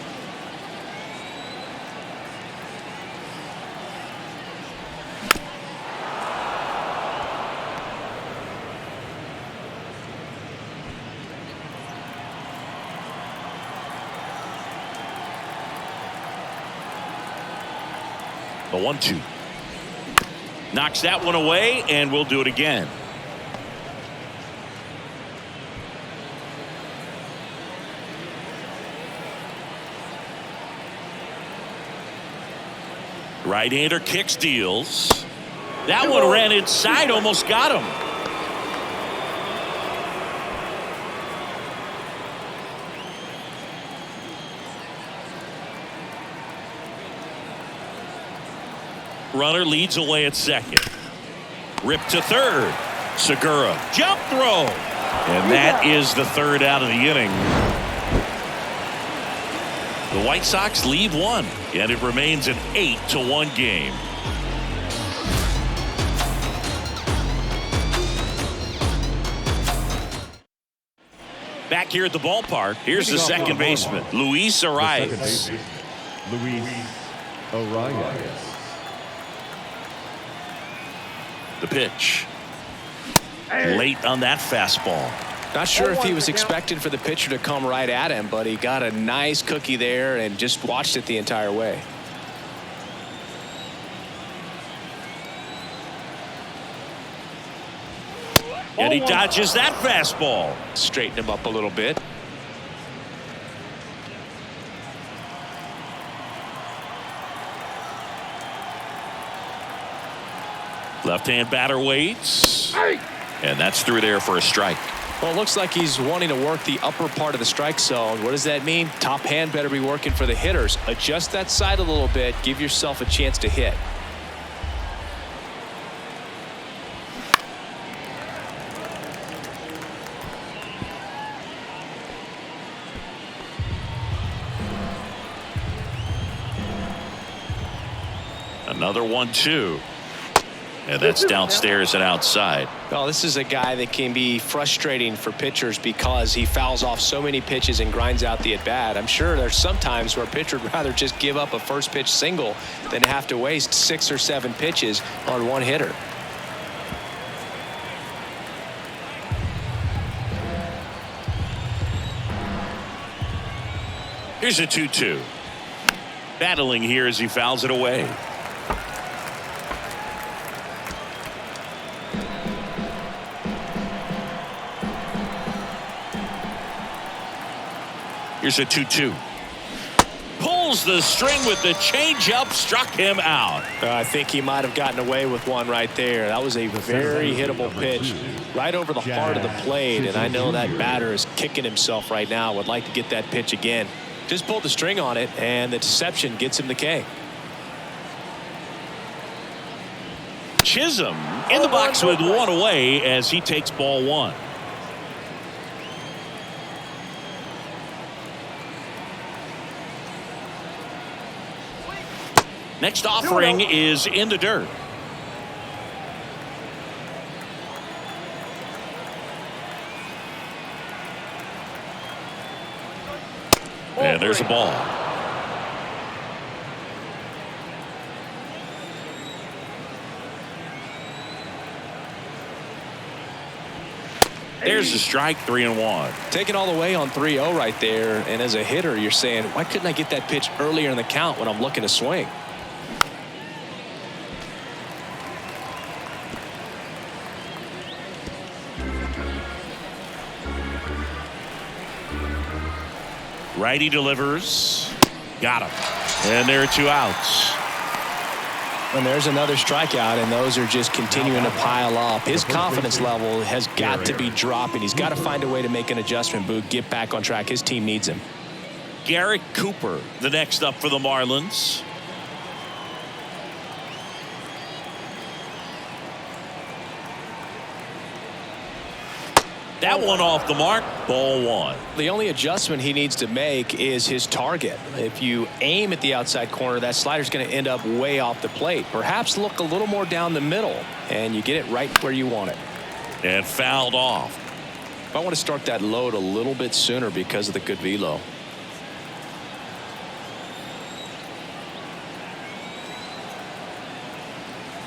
Speaker 1: The 1-2. Knocks that one away, and we'll do it again. Right-hander kicks, deals. That one ran inside, almost got him. Runner leads away at second. Rip to third. Segura, jump throw. And that is the third out of the inning. The White Sox lead one, and it remains an 8-1 game. Back here at the ballpark, here's the second baseman, Luis Arias.
Speaker 3: Luis Arias.
Speaker 1: The pitch. Late on that fastball.
Speaker 2: Not sure if he was expecting for the pitcher to come right at him, but he got a nice cookie there and just watched it the entire way.
Speaker 1: And he dodges that fastball.
Speaker 2: Straighten him up a little bit.
Speaker 1: Left-hand batter waits. And that's through there for a strike.
Speaker 2: Well, it looks like he's wanting to work the upper part of the strike zone. What does that mean? Top hand better be working for the hitters. Adjust that side a little bit. Give yourself a chance to hit.
Speaker 1: Another 1-2. And that's downstairs and outside.
Speaker 2: Well, this is a guy that can be frustrating for pitchers because he fouls off so many pitches and grinds out the at-bat. I'm sure there's some times where a pitcher would rather just give up a first pitch single than have to waste 6 or 7 pitches on one hitter.
Speaker 1: Here's a 2-2. Battling here as he fouls it away. Here's a 2-2. Pulls pulls the string with the changeup, struck him out.
Speaker 2: I think he might have gotten away with one right there. That was a very hittable pitch right over the heart of the plate, and I know that batter is kicking himself right now. Would like to get that pitch again. Just pulled the string on it, and the deception gets him the K.
Speaker 1: Chisholm in the box with one away as he takes ball one. Next offering is in the dirt. And there's a ball. There's a strike, 3-1.
Speaker 2: Taking all the way on 3-0 right there. And as a hitter, you're saying, why couldn't I get that pitch earlier in the count when I'm looking to swing?
Speaker 1: Righty delivers. Got him. And there are 2 outs.
Speaker 2: And there's another strikeout, and those are just continuing to pile up. His confidence level has got to be dropping. He's got to find a way to make an adjustment, Boog, get back on track. His team needs him.
Speaker 1: Garrett Cooper, the next up for the Marlins. That one off the mark, ball one.
Speaker 2: The only adjustment he needs to make is his target. If you aim at the outside corner, that slider's going to end up way off the plate. Perhaps look a little more down the middle, and you get it right where you want it.
Speaker 1: And fouled off.
Speaker 2: I want to start that load a little bit sooner because of the good velo.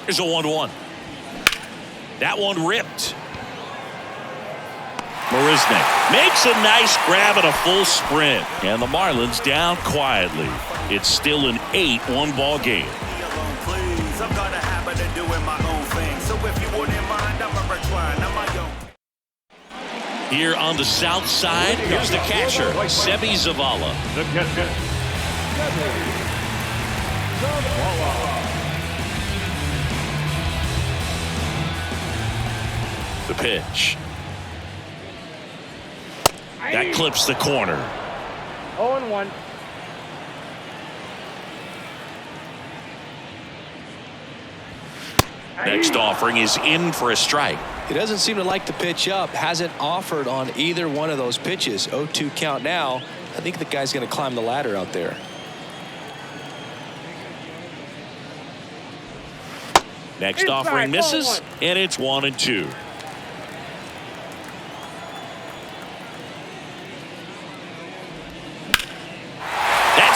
Speaker 1: Here's a 1-1. That one ripped. Marisnik makes a nice grab at a full sprint, and the Marlins down quietly. It's still an 8-1 ball game. Here on the south side, here's the catcher, Sebi Zavala.
Speaker 3: The catcher, Sebi Zavala.
Speaker 1: The pitch. That clips the corner.
Speaker 4: 0-1.
Speaker 1: Next offering is in for a strike.
Speaker 2: He doesn't seem to like the pitch up. Hasn't offered on either one of those pitches. 0-2 count now. I think the guy's going to climb the ladder out there.
Speaker 1: Next offering misses, and it's 1-2.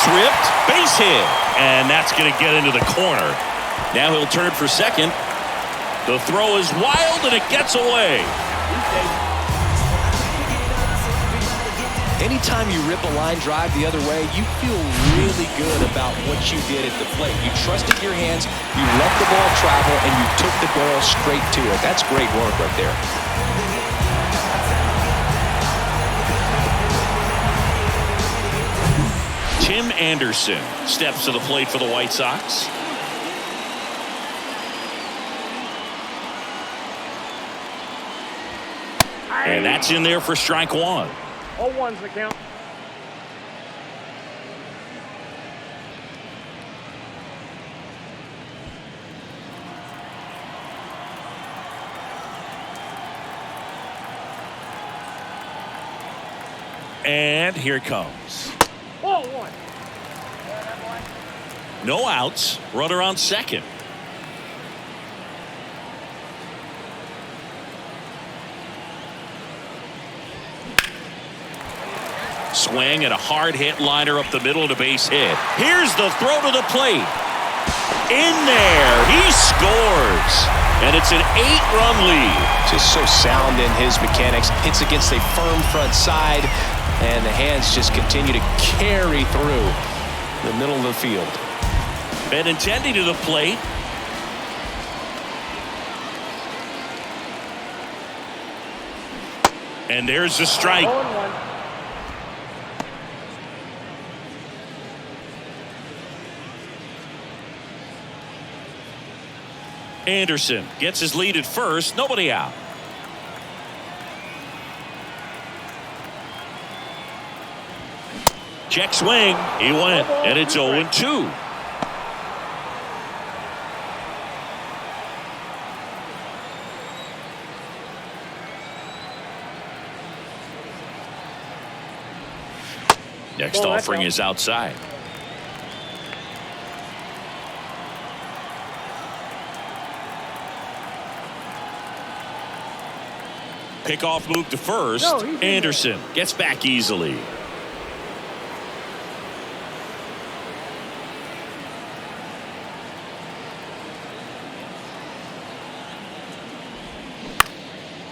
Speaker 1: Ripped, base hit, and that's going to get into the corner. Now he'll turn for second. The throw is wild, and it gets away.
Speaker 2: Anytime you rip a line drive the other way, you feel really good about what you did at the plate. You trusted your hands, you let the ball travel, and you took the barrel straight to it. That's great work right there.
Speaker 1: Tim Anderson steps to the plate for the White Sox. And that's in there for strike one.
Speaker 4: 0-1's the count.
Speaker 1: And here it comes.
Speaker 4: 0-1.
Speaker 1: No outs. Runner on second. Swing and a hard hit liner up the middle of the base hit. Here's the throw to the plate. In there. He scores. And it's an 8-run lead.
Speaker 2: Just so sound in his mechanics. Hits against a firm front side. And the hands just continue to carry through the middle of the field.
Speaker 1: Benintendi to the plate. And there's the strike.
Speaker 4: 0-1.
Speaker 1: Anderson gets his lead at first. Nobody out. Check swing. He went, and it's 0-2. Next offering is outside. Pickoff move to first. Anderson gets back easily.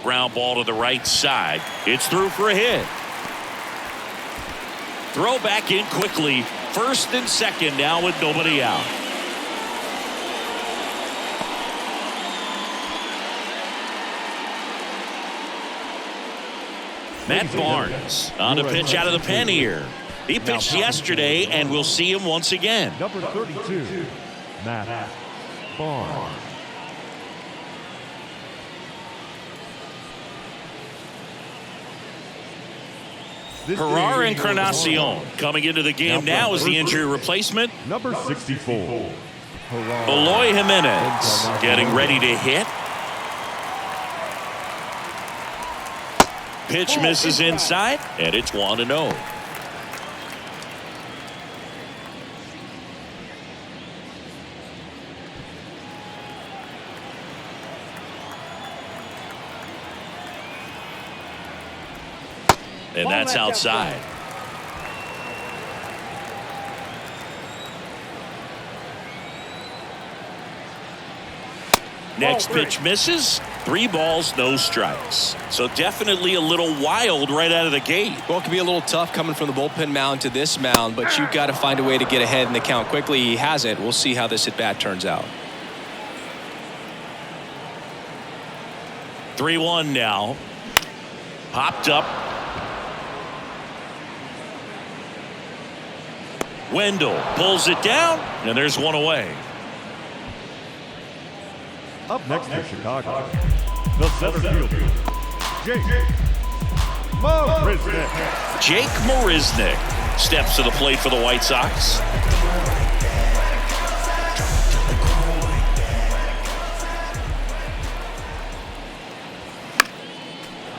Speaker 1: Ground ball to the right side. It's through for a hit. Throw back in quickly. First and second now with nobody out. Matt Barnes on a pitch out of the pen here. He pitched yesterday, and we'll see him once again.
Speaker 3: Number 32, Matt Barnes.
Speaker 1: Herrera Encarnacion coming into the game now as the injury replacement.
Speaker 3: Number 64,
Speaker 1: Eloy Jimenez getting ready to hit. Pitch misses inside, and it's 1-0. And that's outside. Next pitch misses. 3 balls, no strikes. So definitely a little wild right out of the gate.
Speaker 2: Well, it can be a little tough coming from the bullpen mound to this mound, but you've got to find a way to get ahead in the count quickly. He hasn't. We'll see how this at-bat turns out.
Speaker 1: 3-1 now. Popped up. Wendell pulls it down, and there's one away.
Speaker 3: Up next for Chicago, the center fielder, Jake Marisnick.
Speaker 1: Jake Marisnick steps to the plate for the White Sox.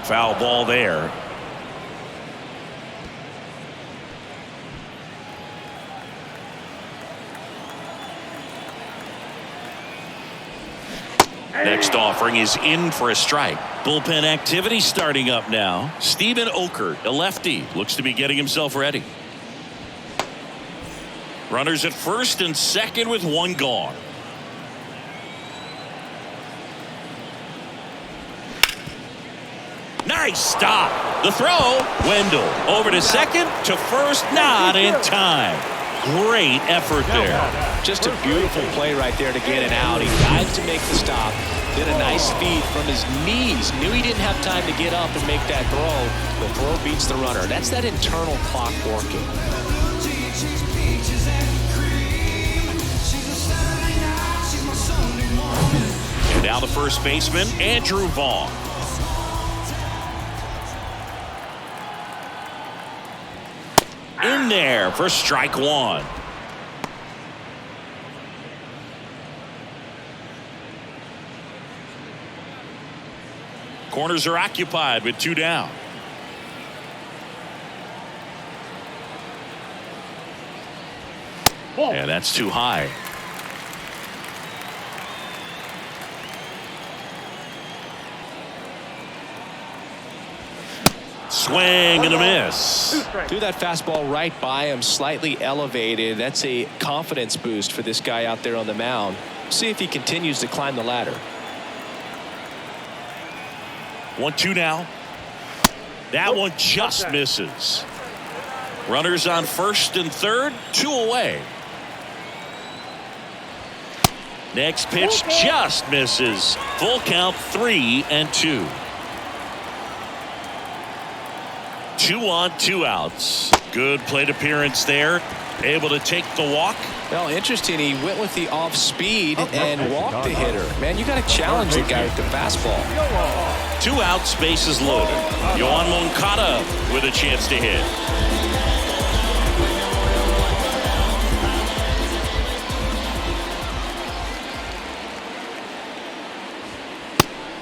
Speaker 1: Foul ball there. Next offering is in for a strike. Bullpen activity starting up now. Steven Okert, a lefty, looks to be getting himself ready. Runners at first and second with 1 gone. Nice stop. The throw. Wendell over to second, to first, not in time. Great effort there.
Speaker 2: Just a beautiful play right there to get it out. He dives to make the stop. Did a nice feed from his knees. Knew he didn't have time to get up and make that throw. The throw beats the runner. That's that internal clock working.
Speaker 1: And now the first baseman, Andrew Vaughn. In there for strike 1. Corners are occupied with 2 down. And that's too high. Swing and a miss.
Speaker 2: Threw that fastball right by him, slightly elevated. That's a confidence boost for this guy out there on the mound. See if he continues to climb the ladder.
Speaker 1: 1-2 now. That one just misses. Runners on first and third, 2 away. Next pitch just misses. Full count, 3-2. 2 on, 2 outs. Good plate appearance there. able to take the walk.
Speaker 2: Well, interesting. He went with the off speed and walked the hitter. Man, you got to challenge the guy with the fastball.
Speaker 1: 2 outs, bases loaded. Yohan Moncada with a chance to hit.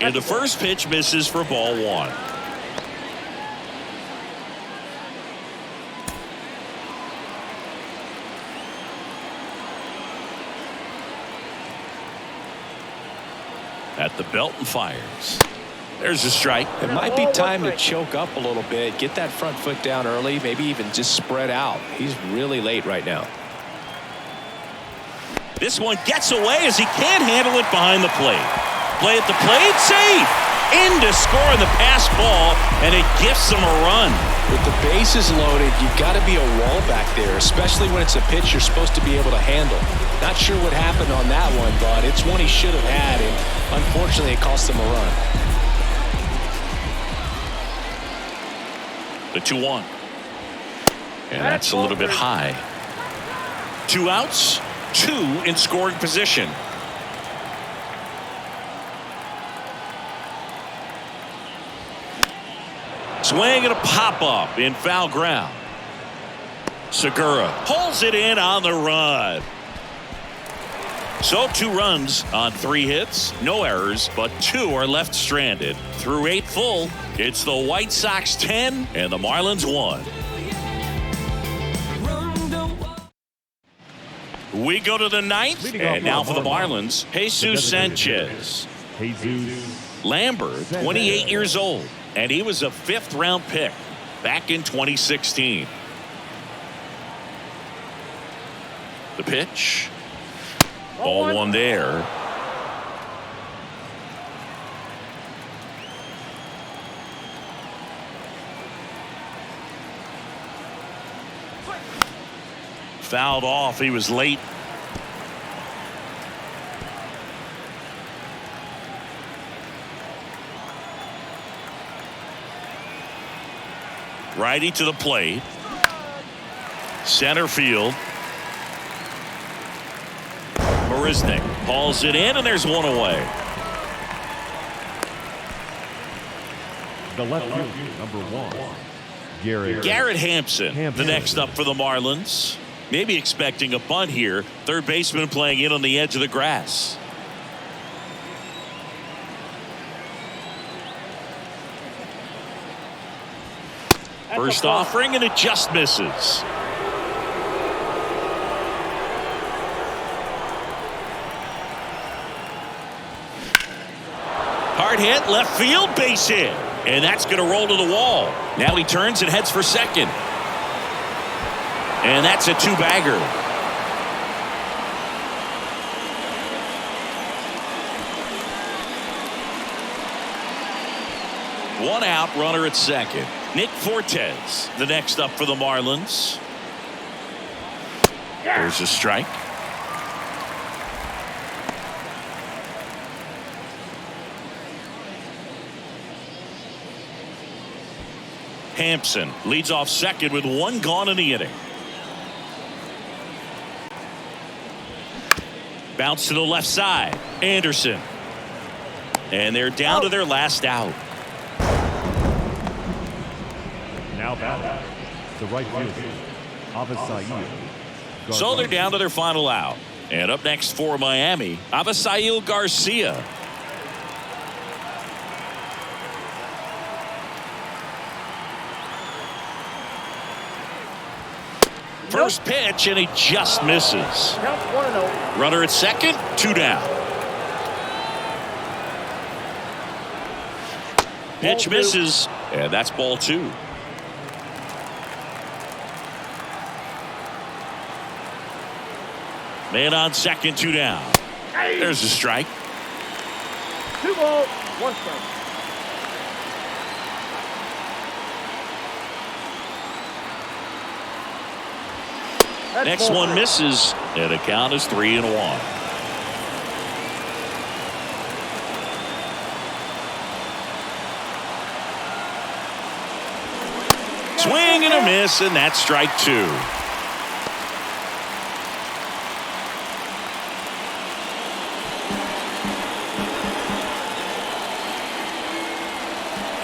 Speaker 1: And the first pitch misses for ball 1. At the belt and fires. There's a strike.
Speaker 2: It might be time to choke up a little bit, get that front foot down early, maybe even just spread out. He's really late right now.
Speaker 1: This one gets away as he can't handle it behind the plate. Play at the plate, safe! In to score the pass ball, and it gifts him a run.
Speaker 2: With the bases loaded, you've got to be a wall back there, especially when it's a pitch you're supposed to be able to handle. Not sure what happened on that one, but it's one he should have had, and unfortunately it cost him a run.
Speaker 1: The 2-1. And that's a little bit high. 2 outs, 2 in scoring position. Swing and a pop-up in foul ground. Segura pulls it in on the run. So 2 runs on 3 hits, no errors, but 2 are left stranded. Through 8 full, it's the White Sox 10 and the Marlins 1. We go to the 9th, and now for the Marlins, Jesus Sanchez. Lambert, 28 years old, and he was a 5th-round pick back in 2016. The pitch. Ball 1 there. Fouled off. He was late. Righty to the plate. Center field. Marisnik hauls it in, and there's 1 away.
Speaker 3: The left field, number 1,
Speaker 1: Garrett Hampson, the next up for the Marlins. Maybe expecting a bunt here. Third baseman playing in on the edge of the grass. First offering, and it just misses. Hard hit, left field, base hit. And that's going to roll to the wall. Now he turns and heads for second. And that's a 2-bagger. One out, runner at second. Nick Fortes, the next up for the Marlins. There's a strike. Hampson leads off second with 1 gone in the inning. Bounce to the left side. Anderson. And they're down to their last out.
Speaker 3: Now batting, the right fielder, Avisail.
Speaker 1: So they're down to their final out. And up next for Miami, Avisail Garcia. First pitch, and he just misses.
Speaker 4: Count 1-0.
Speaker 1: Runner at second, 2 down. Pitch misses, and that's ball 2. Man on second, 2 down. There's a strike.
Speaker 4: 2 balls, 1 strike.
Speaker 1: Next one misses, and the count is 3-1. Swing and a miss, and that's strike 2.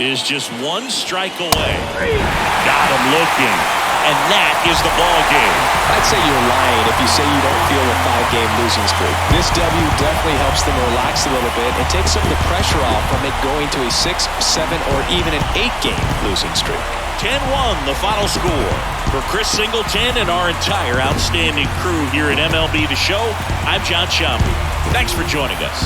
Speaker 1: is just one strike away. Got him looking. And that is the ball game.
Speaker 2: I'd say you're lying if you say you don't feel a 5-game losing streak. This W definitely helps them relax a little bit and take some of the pressure off from it going to a 6, 7, or even an 8-game losing streak.
Speaker 1: 10-1 the final score. For Chris Singleton and our entire outstanding crew here at MLB The Show, I'm John Shambu. Thanks for joining us.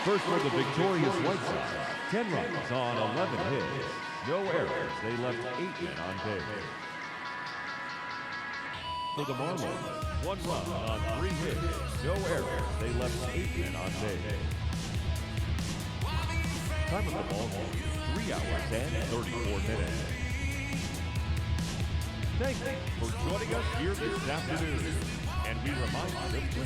Speaker 3: First for the victorious White Sox, 10 runs on 11 hits. No errors. They left 8 men on base. For the Marlins, 1 run on 3 hits. No errors. They left 8 men on base. Time of the ball game, 3 hours and 34 minutes. Thank you for joining us here this afternoon. And we remind you